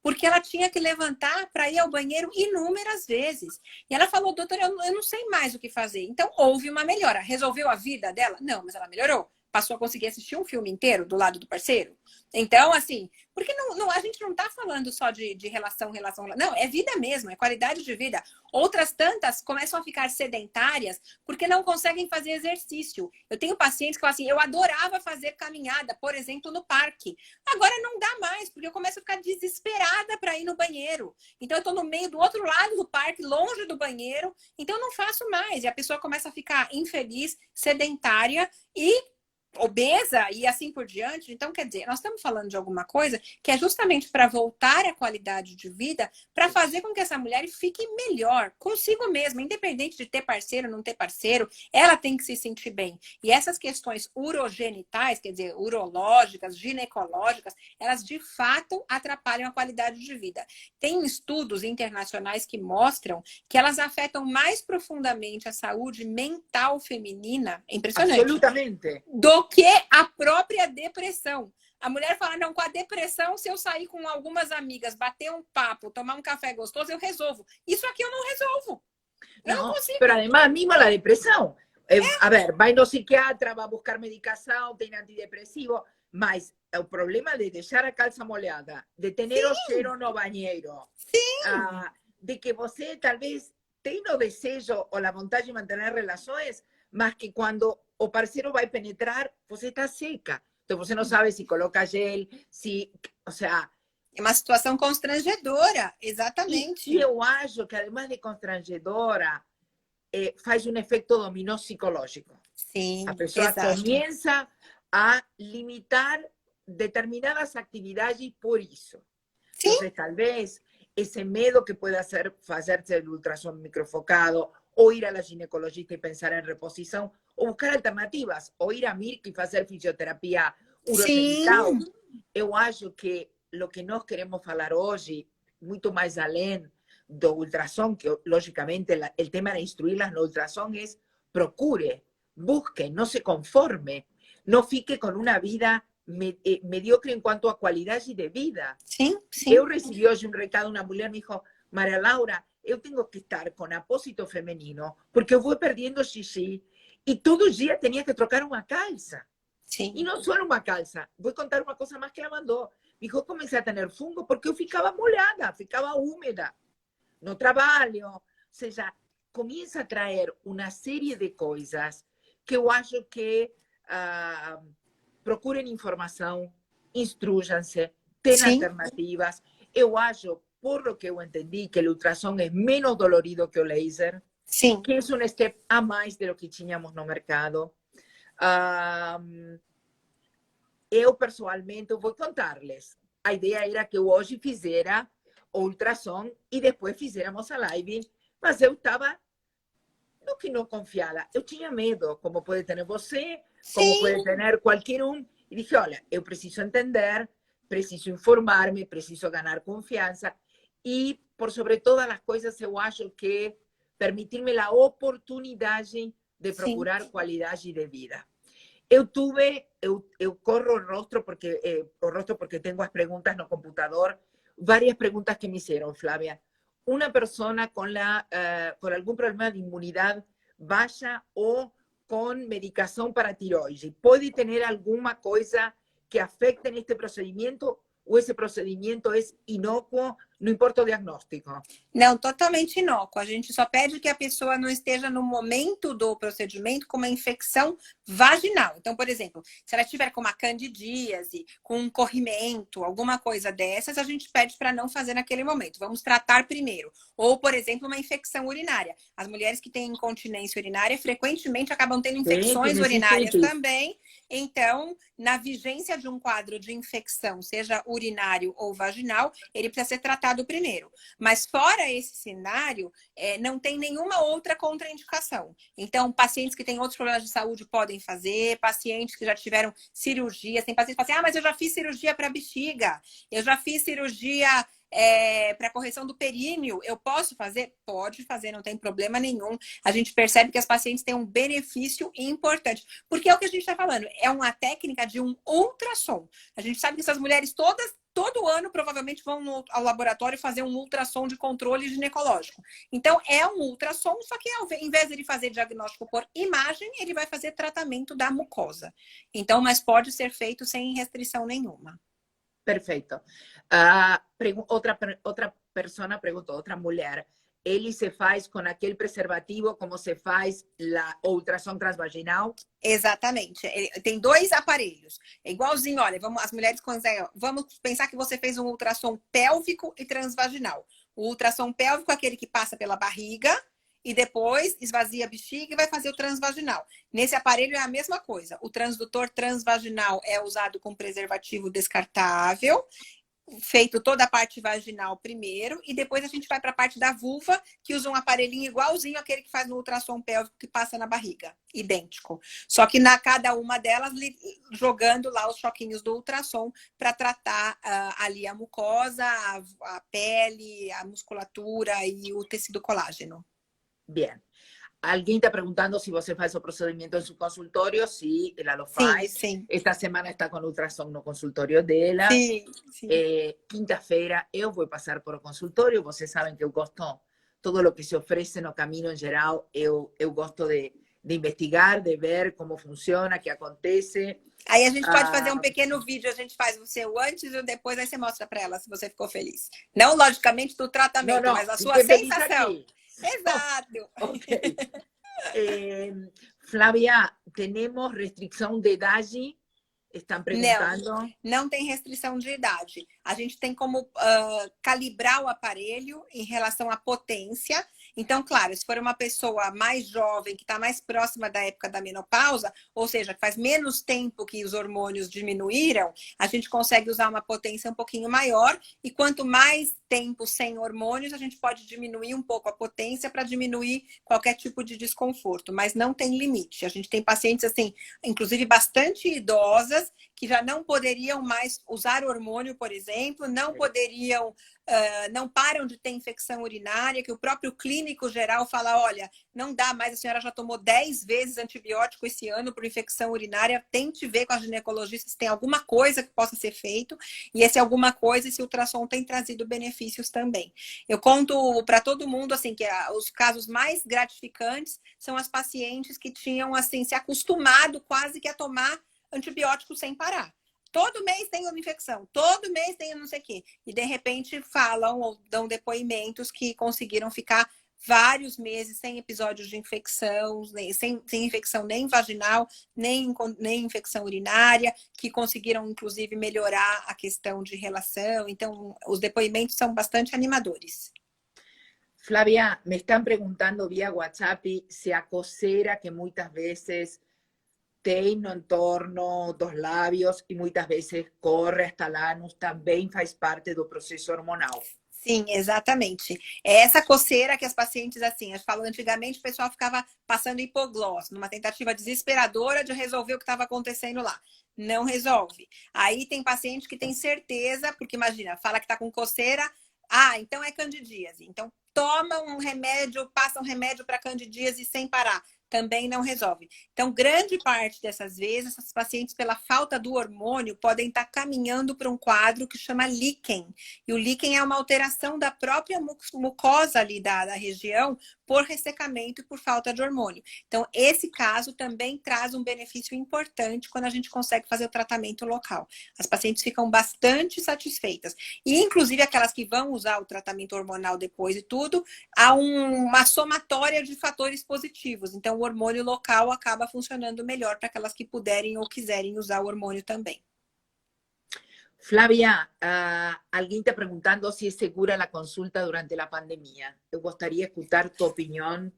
Porque ela tinha que levantar para ir ao banheiro inúmeras vezes. E ela falou, doutora, eu não sei mais o que fazer. Então, houve uma melhora. Resolveu a vida dela? Não, mas ela melhorou. Passou a conseguir assistir um filme inteiro do lado do parceiro. Então, assim, porque a gente não está falando só de relação. Não, é vida mesmo, é qualidade de vida. Outras tantas começam a ficar sedentárias porque não conseguem fazer exercício. Eu tenho pacientes que falam assim, eu adorava fazer caminhada, por exemplo, no parque. Agora não dá mais, porque eu começo a ficar desesperada para ir no banheiro. Então, eu estou no meio do outro lado do parque, longe do banheiro, então eu não faço mais. E a pessoa começa a ficar infeliz, sedentária e obesa e assim por diante. Então, quer dizer, nós estamos falando de alguma coisa que é justamente para voltar à qualidade de vida, para fazer com que essa mulher fique melhor consigo mesma, independente de ter parceiro ou não ter parceiro, ela tem que se sentir bem. E essas questões urogenitais, quer dizer, urológicas, ginecológicas, elas de fato atrapalham a qualidade de vida. Tem estudos internacionais que mostram que elas afetam mais profundamente a saúde mental feminina, é impressionante. Absolutamente. Do que a própria depressão. A mulher fala, não, com a depressão, se eu sair com algumas amigas, bater um papo, tomar um café gostoso, eu resolvo. Isso aqui eu não resolvo. Eu não consigo. Pero además, mismo la depresión. A ver, vai no psiquiatra, va a buscar medicação, tem antidepressivo, mas o problema de deixar a calça molhada, de ter o cheiro no banheiro, de que você talvez tenha o desejo ou a vontade de manter relações, mas que quando o parceiro vai penetrar, você está seca. Então você não sabe se coloca gel, se... O sea... É uma situação constrangedora, exatamente. E eu acho que, además de constrangedora, faz um efeito dominó psicológico. Sim, a pessoa exato. começa a limitar determinadas atividades por isso. Sim. Entonces, tal vez, esse medo que puede fazer-se el ultrassom microfocado, ou ir a la ginecologista e pensar em reposição, ou buscar alternativas, ou ir a Mirk e fazer fisioterapia urogenital. Eu acho que o que nós queremos falar hoje, muito mais além do ultrassom, que lógicamente o tema de instruirlas no ultrassom é procure, busque, no se conforme, no fique con una vida mediocre en cuanto a qualidade de vida. Sim. Eu recebi hoje um recado, uma mulher me dijo, Maria Laura, eu tenho que estar com apósito feminino, porque eu vou perdendo xixi, e todo dia tinha que trocar uma calça. Sim. E não só uma calça, vou contar uma coisa mais que ela mandou. Me dijo, comecei a ter fungo porque eu ficava molhada, ficava úmida no trabalho. Ou seja, começa a trazer uma série de coisas que eu acho que procurem informação, instrujam-se, tenham alternativas. Eu acho, por lo que eu entendi, que o ultrassom é menos dolorido que o laser, que é um step a mais do que tínhamos no mercado. Eu, pessoalmente, vou contar-lhes. A ideia era que eu hoje fizera o ultrassom e depois fizéramos a live, mas eu estava no que não confiada. Eu tinha medo, como pode ter você, como pode ter qualquer um. E dije, olha, eu preciso entender, preciso informar-me, preciso ganhar confiança. E, por sobre todas as coisas, eu acho que permitir-me a oportunidade de procurar qualidade de vida. Eu corro o rostro porque tenho as perguntas no computador, várias perguntas que me fizeram, Flávia. Una persona con algún problema de inmunidad baja o con medicación para tiroides, ¿puede tener alguna cosa que afecte en este procedimiento o ese procedimiento es inocuo, Não importa o diagnóstico. Não, totalmente inócuo. A gente só pede que a pessoa não esteja no momento do procedimento com uma infecção vaginal. Então, por exemplo, se ela tiver com uma candidíase, com um corrimento, alguma coisa dessas, a gente pede para não fazer naquele momento. Vamos tratar primeiro. Ou, por exemplo, uma infecção urinária. As mulheres que têm incontinência urinária frequentemente acabam tendo infecções urinárias também. Então, na vigência de um quadro de infecção, seja urinário ou vaginal, ele precisa ser tratado primeiro. Mas fora esse cenário, não tem nenhuma outra contraindicação. Então, pacientes que têm outros problemas de saúde podem fazer, pacientes que já tiveram cirurgias, tem pacientes que falam assim, mas eu já fiz cirurgia para bexiga, eu já fiz cirurgia para correção do períneo, eu posso fazer? Pode fazer, não tem problema nenhum. A gente percebe que as pacientes têm um benefício importante, porque é o que a gente está falando, é uma técnica de um ultrassom. A gente sabe que essas mulheres todo ano provavelmente vão ao laboratório fazer um ultrassom de controle ginecológico. Então, é um ultrassom, só que ao invés de ele fazer diagnóstico por imagem, ele vai fazer tratamento da mucosa. Então, mas pode ser feito sem restrição nenhuma. Perfeito. Outra pessoa perguntou, outra mulher, ele se faz com aquele preservativo como se faz o ultrassom transvaginal? Exatamente. Tem 2 aparelhos. É igualzinho, olha, as mulheres, vamos pensar que você fez um ultrassom pélvico e transvaginal. O ultrassom pélvico é aquele que passa pela barriga e depois esvazia a bexiga e vai fazer o transvaginal. Nesse aparelho é a mesma coisa. O transdutor transvaginal é usado com preservativo descartável, feito toda a parte vaginal primeiro, e depois a gente vai para a parte da vulva, que usa um aparelhinho igualzinho àquele que faz no ultrassom pélvico que passa na barriga, idêntico. Só que na cada uma delas, jogando lá os choquinhos do ultrassom para tratar ali a mucosa, a pele, a musculatura e o tecido colágeno. Bien. Alguém está perguntando se você faz o procedimento em seu consultório. Sim, ela lo faz. Sim. Esta semana está com ultrassom no consultório dela. Sim. Quinta-feira eu vou passar por o consultório. Vocês sabem que eu gosto, todo o que se oferece no caminho em geral, eu gosto de investigar, de ver como funciona, o que acontece. Aí a gente pode fazer um pequeno vídeo, a gente faz você o antes e o depois, aí você mostra para ela se você ficou feliz. Não, logicamente, do tratamento, mas a sua sensação. Exato. Okay. Flávia, temos restrição de idade? Estão perguntando. Não tem restrição de idade. A gente tem como calibrar o aparelho em relação à potência. Então, claro, se for uma pessoa mais jovem, que está mais próxima da época da menopausa, ou seja, que faz menos tempo que os hormônios diminuíram, a gente consegue usar uma potência um pouquinho maior. E quanto mais tempo sem hormônios, a gente pode diminuir um pouco a potência para diminuir qualquer tipo de desconforto. Mas não tem limite. A gente tem pacientes, assim, inclusive bastante idosas, que já não poderiam mais usar hormônio, por exemplo, não poderiam, não param de ter infecção urinária, que o próprio clínico geral fala, olha, não dá mais, a senhora já tomou 10 vezes antibiótico esse ano por infecção urinária, tente ver com a ginecologista se tem alguma coisa que possa ser feito, e esse alguma coisa, esse ultrassom tem trazido benefícios também. Eu conto para todo mundo, assim, que os casos mais gratificantes são as pacientes que tinham, assim, se acostumado quase que a tomar antibiótico sem parar. Todo mês tem uma infecção, todo mês tem não sei o quê. E de repente falam ou dão depoimentos que conseguiram ficar vários meses sem episódios de infecção, sem infecção nem vaginal, nem infecção urinária, que conseguiram inclusive melhorar a questão de relação. Então, os depoimentos são bastante animadores. Flávia, me estão perguntando via WhatsApp se a coceira que muitas vezes tem no entorno dos lábios e muitas vezes corre hasta l'ânus, também faz parte do processo hormonal. Sim, exatamente. É essa coceira que as pacientes, assim, eu falo, antigamente o pessoal ficava passando hipoglós, numa tentativa desesperadora de resolver o que estava acontecendo lá. Não resolve. Aí tem paciente que tem certeza, porque imagina, fala que está com coceira, então é candidíase. Então toma um remédio, passa um remédio para candidíase sem parar. também não resolve. Então, grande parte dessas vezes, essas pacientes, pela falta do hormônio, podem estar caminhando para um quadro que chama líquen. E o líquen é uma alteração da própria mucosa ali da região por ressecamento e por falta de hormônio. Então, esse caso também traz um benefício importante quando a gente consegue fazer o tratamento local. As pacientes ficam bastante satisfeitas. E, inclusive, aquelas que vão usar o tratamento hormonal depois e tudo, há uma somatória de fatores positivos. Então, o hormônio local acaba funcionando melhor para aquelas que puderem ou quiserem usar o hormônio também. Flavia, alguien está preguntando si es segura la consulta durante la pandemia. Eu gostaria de escutar tu opinião,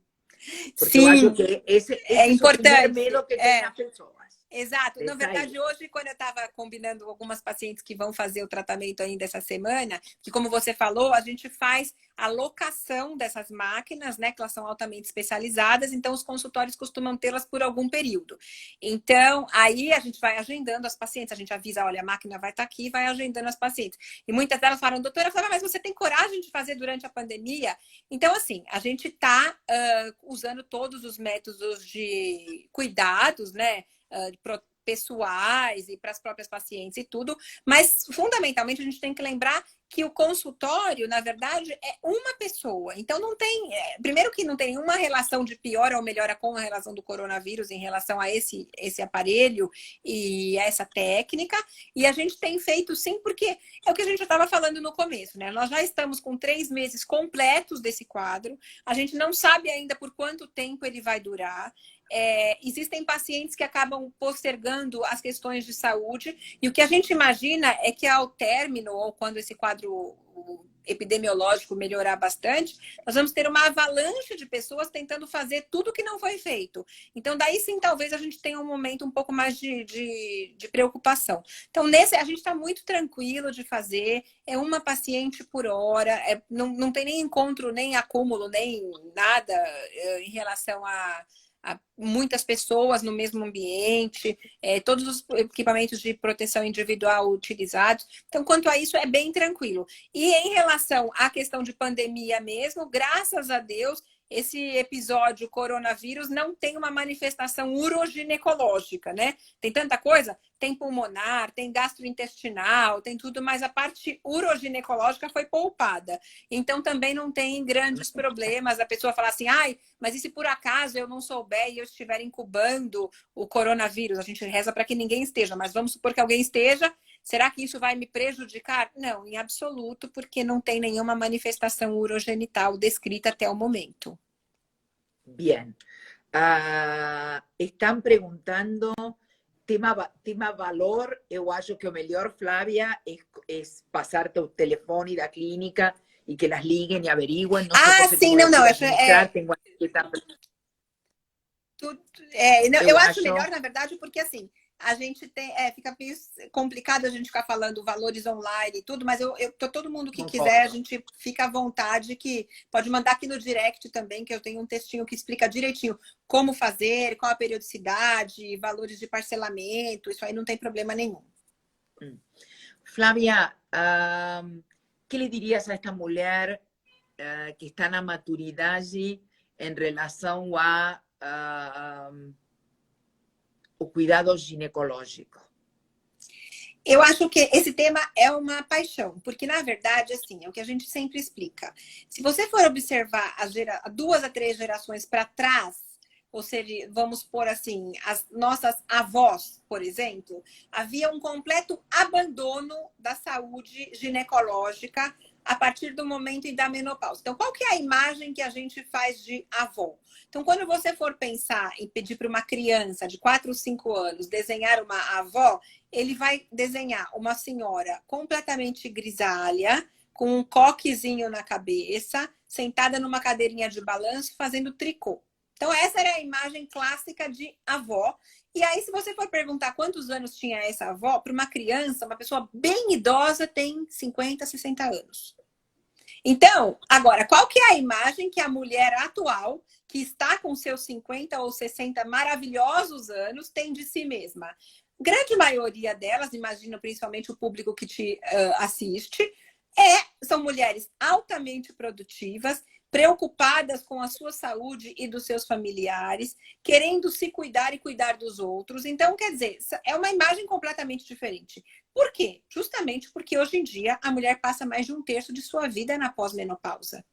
porque eu acho que esse é importante. É o primeiro medo que tem as pessoas. Exato. Na verdade, hoje, quando eu estava combinando algumas pacientes que vão fazer o tratamento ainda essa semana, que como você falou, a gente faz a locação dessas máquinas, né? Que elas são altamente especializadas, então os consultórios costumam tê-las por algum período. Então, aí a gente vai agendando as pacientes, a gente avisa, olha, a máquina vai estar aqui e vai agendando as pacientes. E muitas delas falam, doutora, mas você tem coragem de fazer durante a pandemia? Então, assim, a gente está usando todos os métodos de cuidados, né? Pessoais e para as próprias pacientes e tudo, mas fundamentalmente a gente tem que lembrar que o consultório, na verdade, é uma pessoa. Então não tem, primeiro que não tem nenhuma relação de pior ou melhora com a relação do coronavírus em relação a esse aparelho e essa técnica, e a gente tem feito sim, porque é o que a gente já estava falando no começo, né? Nós já estamos com 3 meses completos desse quadro, a gente não sabe ainda por quanto tempo ele vai durar. Existem pacientes que acabam postergando as questões de saúde, e o que a gente imagina é que ao término, ou quando esse quadro epidemiológico melhorar bastante, nós vamos ter uma avalanche de pessoas tentando fazer tudo que não foi feito. Então, daí sim, talvez a gente tenha um momento um pouco mais de preocupação. Então, nesse, a gente está muito tranquilo de fazer, é uma paciente por hora, não tem nem encontro, nem acúmulo, nem nada em relação a muitas pessoas no mesmo ambiente, todos os equipamentos de proteção individual utilizados. Então, quanto a isso, é bem tranquilo. E em relação à questão de pandemia mesmo, graças a Deus, esse episódio coronavírus não tem uma manifestação uroginecológica, né? Tem tanta coisa, tem pulmonar, tem gastrointestinal, tem tudo, mas a parte uroginecológica foi poupada. Então também não tem grandes problemas. A pessoa fala assim, mas e se por acaso eu não souber e eu estiver incubando o coronavírus? A gente reza para que ninguém esteja, mas vamos supor que alguém esteja. Será que isso vai me prejudicar? Não, em absoluto, porque não tem nenhuma manifestação urogenital descrita até o momento. Bien. Estão perguntando, tema valor, eu acho que o melhor, Flávia, é passar teu telefone da clínica e que elas liguem e averiguem. Sim, não. Eu acho melhor, na verdade, porque assim, a gente tem, fica meio complicado a gente ficar falando valores online e tudo, mas todo mundo que quiser, a gente fica à vontade, que pode mandar aqui no direct também, que eu tenho um textinho que explica direitinho como fazer, qual a periodicidade, valores de parcelamento, isso aí não tem problema nenhum. Flávia, que lhe dirias a esta mulher que está na maturidade em relação o cuidado ginecológico? Eu acho que esse tema é uma paixão, porque, na verdade, assim, é o que a gente sempre explica. Se você for observar 2 a 3 gerações para trás, ou seja, vamos pôr assim, as nossas avós, por exemplo, havia um completo abandono da saúde ginecológica a partir do momento da menopausa. Então, qual que é a imagem que a gente faz de avó? Então, quando você for pensar em pedir para uma criança de 4 ou 5 anos desenhar uma avó, ele vai desenhar uma senhora completamente grisalha, com um coquezinho na cabeça, sentada numa cadeirinha de balanço, fazendo tricô. Então, essa era a imagem clássica de avó. E aí, se você for perguntar quantos anos tinha essa avó, para uma criança, uma pessoa bem idosa tem 50, 60 anos. Então, agora, qual que é a imagem que a mulher atual, que está com seus 50 ou 60 maravilhosos anos, tem de si mesma? Grande maioria delas, imagino principalmente o público que te assiste, são mulheres altamente produtivas, preocupadas com a sua saúde e dos seus familiares, querendo se cuidar e cuidar dos outros. Então, quer dizer, é uma imagem completamente diferente. Por quê? Justamente porque hoje em dia a mulher passa mais de um terço de sua vida na pós-menopausa.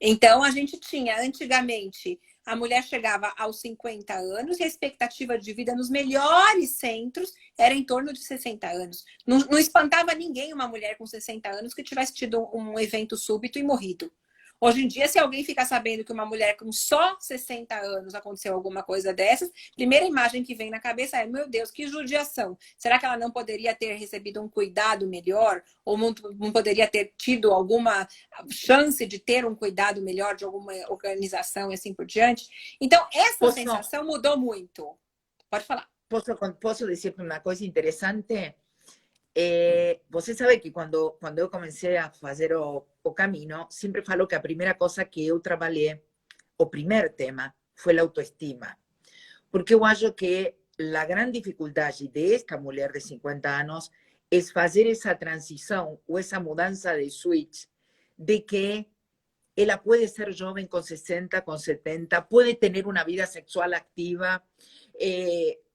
Então, a gente tinha, antigamente, a mulher chegava aos 50 anos e a expectativa de vida nos melhores centros era em torno de 60 anos. Não espantava ninguém uma mulher com 60 anos que tivesse tido um evento súbito e morrido. Hoje em dia, se alguém ficar sabendo que uma mulher com só 60 anos aconteceu alguma coisa dessas, a primeira imagem que vem na cabeça é, meu Deus, que judiação. Será que ela não poderia ter recebido um cuidado melhor? Ou não poderia ter tido alguma chance de ter um cuidado melhor de alguma organização e assim por diante? Então, essa sensação mudou muito. Pode falar. Posso dizer uma coisa interessante? Você sabe que quando eu comecei a fazer o caminho, sempre falo que a primeira coisa que eu trabalhei, o primeiro tema, foi a autoestima. Porque eu acho que a grande dificuldade desta mulher de 50 anos é fazer essa transição ou essa mudança de switch de que ela pode ser jovem com 60, com 70, pode ter uma vida sexual ativa,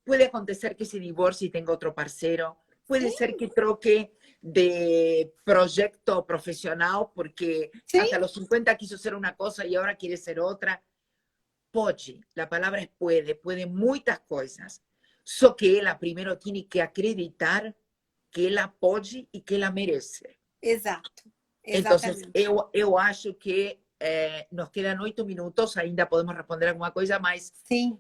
pode acontecer que se divorcie e tenha outro parceiro, puede ser que troque de proyecto profesional porque hasta los 50 quiso ser una cosa y ahora quiere ser otra. Pode, la palabra es puede muchas cosas. Só que ela primero tiene que acreditar que ela pode y que ela merece. Exato. Entonces, eu acho que nos quedan 8 minutos, ainda podemos responder alguma coisa, mas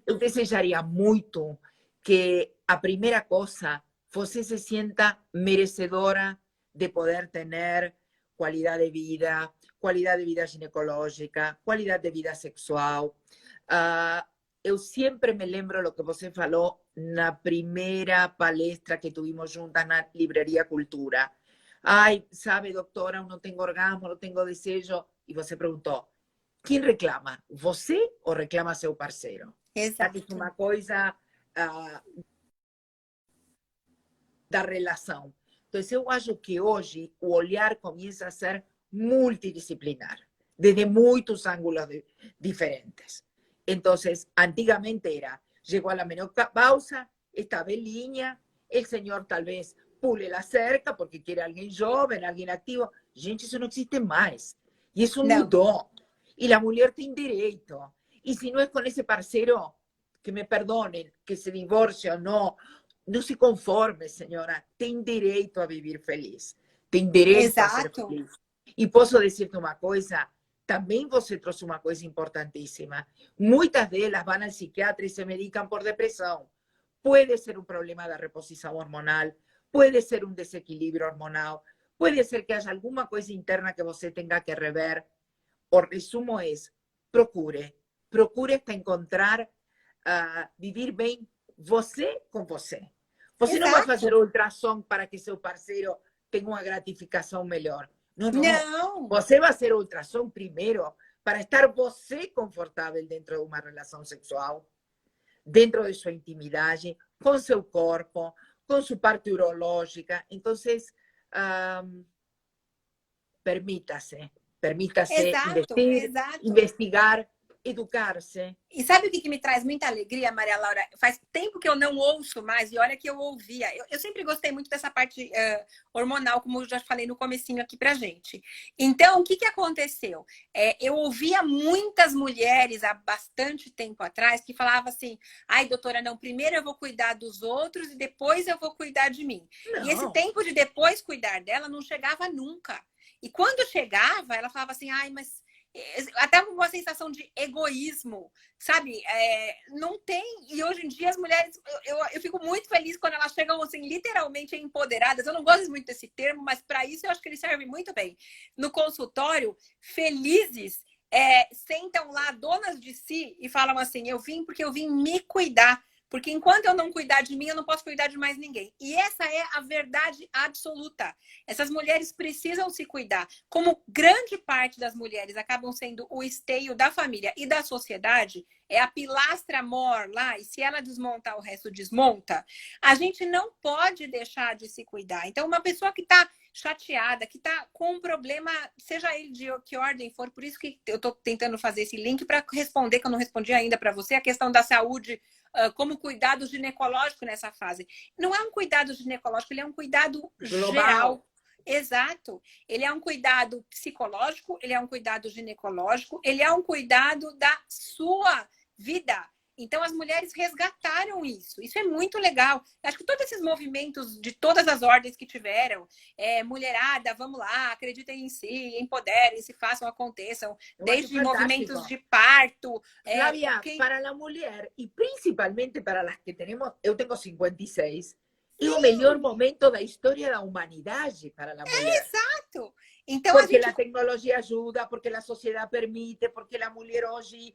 eu desejaria muito que a primeira coisa você se sienta merecedora de poder tener qualidade de vida ginecológica, qualidade de vida sexual. Eu sempre me lembro do que você falou na primeira palestra que tivemos juntas na Livraria Cultura. Ai, sabe, doutora, eu não tenho orgasmo, não tenho desejo. E você perguntou, quem reclama? Você ou reclama seu parceiro? Exato. Isso é uma coisa da relação. Então, eu acho que hoje o olhar começa a ser multidisciplinar, desde muitos ângulos diferentes. Então, antigamente era, chegou a menopausa, está velhinha, o senhor talvez pule a cerca porque quer alguém jovem, alguém ativo. Gente, isso não existe mais. E isso mudou. E a mulher tem direito. E se não é com esse parceiro, que me perdonem, que se divorcie ou não, não se conforme, senhora. Tem direito a viver feliz. Tem direito a ser feliz. E posso dizer-te uma coisa, também você trouxe uma coisa importantíssima. Muitas delas vão ao psiquiatra e se medicam por depressão. Pode ser um problema da reposição hormonal, pode ser um desequilíbrio hormonal, pode ser que haja alguma coisa interna que você tenha que rever. O resumo é, procure hasta encontrar, vivir bem você com você. Você não vai fazer ultrassom para que seu parceiro tenha uma gratificação melhor. Não. Você vai fazer ultrassom primeiro para estar você confortável dentro de uma relação sexual, dentro de sua intimidade, com seu corpo, com sua parte urológica. Então, permita-se investir, investigar, educar-se. E sabe o que me traz muita alegria, Maria Laura? Faz tempo que eu não ouço mais, e olha que eu ouvia. Eu sempre gostei muito dessa parte hormonal, como eu já falei no comecinho aqui pra gente. Então, o que aconteceu? Eu ouvia muitas mulheres há bastante tempo atrás que falavam assim, ai, doutora, não, primeiro eu vou cuidar dos outros e depois eu vou cuidar de mim. Não. E esse tempo de depois cuidar dela não chegava nunca. E quando chegava, ela falava assim, ai, mas até uma sensação de egoísmo, sabe? Não tem. E hoje em dia as mulheres, eu fico muito feliz quando elas chegam assim, literalmente empoderadas. Eu não gosto muito desse termo, mas para isso eu acho que ele serve muito bem. No consultório, felizes, sentam lá donas de si e falam assim, eu vim porque eu vim me cuidar. Porque enquanto eu não cuidar de mim, eu não posso cuidar de mais ninguém. E essa é a verdade absoluta. Essas mulheres precisam se cuidar. Como grande parte das mulheres acabam sendo o esteio da família e da sociedade, é a pilastra mor lá, e se ela desmontar, o resto desmonta, a gente não pode deixar de se cuidar. Então, uma pessoa que está chateada, que está com um problema, seja ele de que ordem for, por isso que eu estou tentando fazer esse link para responder, que eu não respondi ainda para você, a questão da saúde, como cuidado ginecológico nessa fase. Não é um cuidado ginecológico, ele é um cuidado geral. Exato. Ele é um cuidado psicológico, ele é um cuidado ginecológico, ele é um cuidado da sua vida. Então, as mulheres resgataram isso. Isso é muito legal. Acho que todos esses movimentos de todas as ordens que tiveram, mulherada, vamos lá, acreditem em si, empoderem-se, façam, aconteçam, desde movimentos de parto. Flavia, para a mulher, e principalmente para as que temos, eu tenho 56, é o melhor momento da história da humanidade para a mulher. Exato. Então, porque a tecnologia ajuda, porque a sociedade permite, porque a mulher hoje...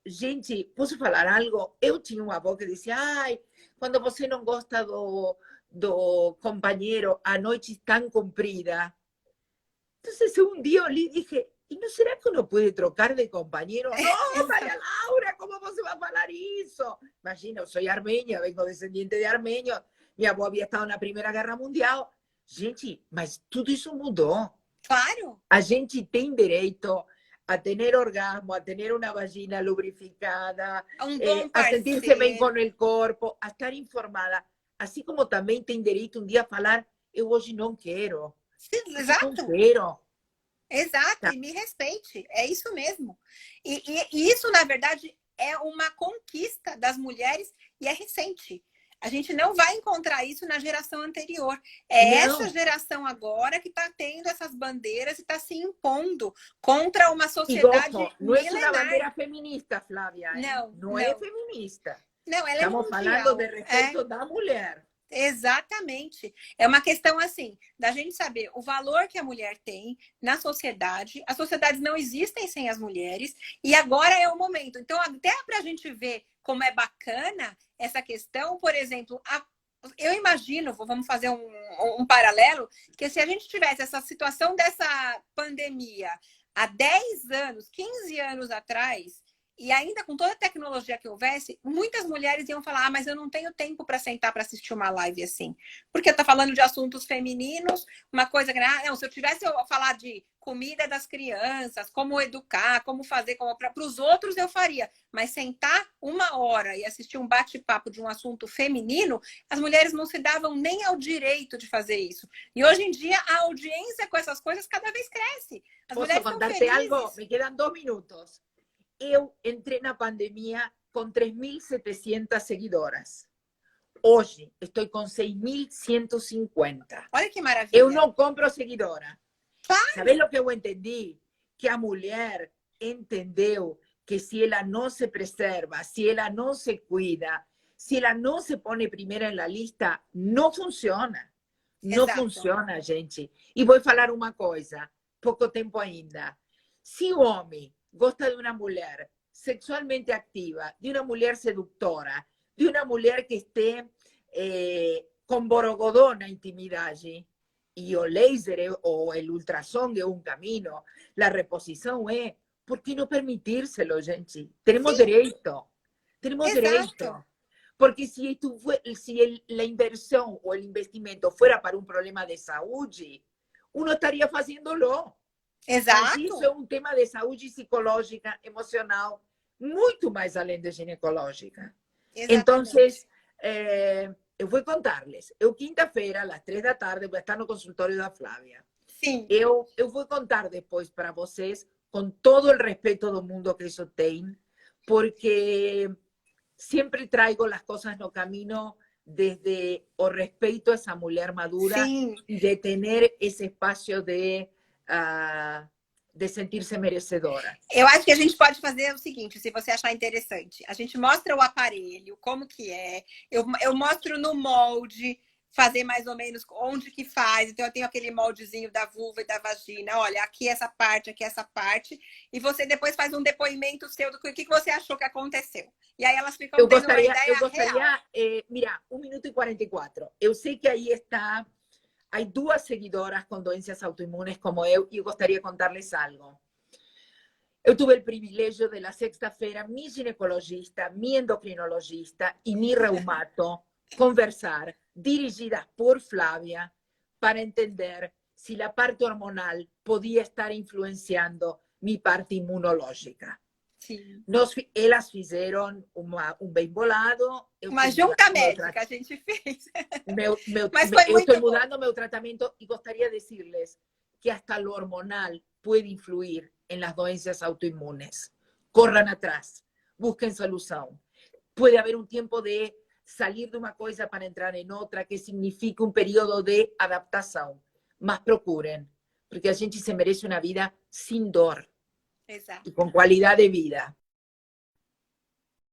gente, posso falar algo? Eu tinha uma avó que dizia, ai, quando você não gosta do companheiro, a noite é tão comprida. Então, um dia eu li e dije, e não será que uno pode trocar de companheiro? Não, Maria Laura, como você vai falar isso? Imagina, eu sou armênia, vengo descendente de armênios, minha avó havia estado na Primeira Guerra Mundial. Gente, mas tudo isso mudou. Claro. A gente tem direito a tener orgasmo, a tener una vagina lubrificada, a sentirse bien con el cuerpo, a estar informada. Así como también tem direito um dia a falar, eu hoje não quero. Sim, exato. Não quero. Exato, tá. E me respeite. É isso mesmo. E isso, na verdade, é uma conquista das mulheres e é recente. A gente não vai encontrar isso na geração anterior. Essa geração agora que está tendo essas bandeiras e está se impondo contra uma sociedade milenar. Não é uma bandeira feminista, Flávia. Não é feminista. Não, ela Estamos falando de respeito da mulher. Exatamente. É uma questão assim, da gente saber o valor que a mulher tem na sociedade. As sociedades não existem sem as mulheres e agora é o momento. Então, até para a gente ver como é bacana essa questão, por exemplo, eu imagino, vamos fazer um paralelo, que se a gente tivesse essa situação dessa pandemia há 10 anos, 15 anos atrás, e ainda com toda a tecnologia que houvesse, muitas mulheres iam falar, mas eu não tenho tempo para sentar para assistir uma live assim. Porque está falando de assuntos femininos, uma coisa que... não, se eu tivesse a falar de comida das crianças, como educar, como fazer, para os outros eu faria. Mas sentar 1 hora e assistir um bate-papo de um assunto feminino, as mulheres não se davam nem ao direito de fazer isso. E hoje em dia, a audiência com essas coisas cada vez cresce. As mulheres estão felizes. Algo? Me quedan 2 minutos. Eu entrei na pandemia com 3.700 seguidoras. Hoje estou com 6.150. Olha que maravilha. Eu não compro seguidora. Claro. Sabes o que eu entendi? Que a mulher entendeu que se ela não se preserva, se ela não se cuida, se ela não se põe primeira na lista, não funciona. Não funciona, gente. E vou falar uma coisa, pouco tempo ainda. Se o homem gosta de uma mulher sexualmente activa, de uma mulher seductora, de uma mulher que esteja com borogodó na intimidade, e o laser ou o ultrassom é um caminho, a reposição é, por que não permitírselo, gente? Temos direito. Temos direito. Porque se a inversão ou o investimento fuera para um problema de saúde, uno estaria fazendo-lo. Exato. Mas isso é um tema de saúde psicológica, emocional, muito mais além de ginecológica. Então, eu vou contar-lhes. Eu, quinta-feira, às 3 da tarde, vou estar no consultório da Flávia. Sim. Eu vou contar depois para vocês, com todo o respeito do mundo que isso tem, porque sempre trago as coisas no caminho desde o respeito a essa mulher madura e de ter esse espaço de sentir-se merecedora. Eu acho que a gente pode fazer o seguinte, se você achar interessante. A gente mostra o aparelho, como que é. Eu mostro no molde, fazer mais ou menos onde que faz. Então, eu tenho aquele moldezinho da vulva e da vagina. Olha, aqui essa parte, aqui essa parte. E você depois faz um depoimento seu do que você achou que aconteceu. E aí elas ficam tendo uma ideia real. Mira, 1 minuto e 44. Eu sei que aí está... Hay 2 seguidoras con doenças autoinmunes como eu e eu gostaria de contar-lhes algo. Eu tuve o privilégio de, na sexta-feira, mi ginecologista, mi endocrinologista e mi reumato conversar, dirigidas por Flávia, para entender si la parte hormonal podía estar influenciando mi parte inmunológica. Sim. Elas fizeram bem bolado. Uma junta médica a gente fez. Mas foi eu muito estou bom. mudando meu tratamento e gostaria de decirles que hasta lo hormonal puede influir en las doenças autoinmunes. Corran atrás, busquen solución. Puede haber un tiempo de salir de una cosa para entrar en otra, que significa un periodo de adaptación. Mas procuren, porque a gente se merece una vida sin dor Exato. y con calidad de vida.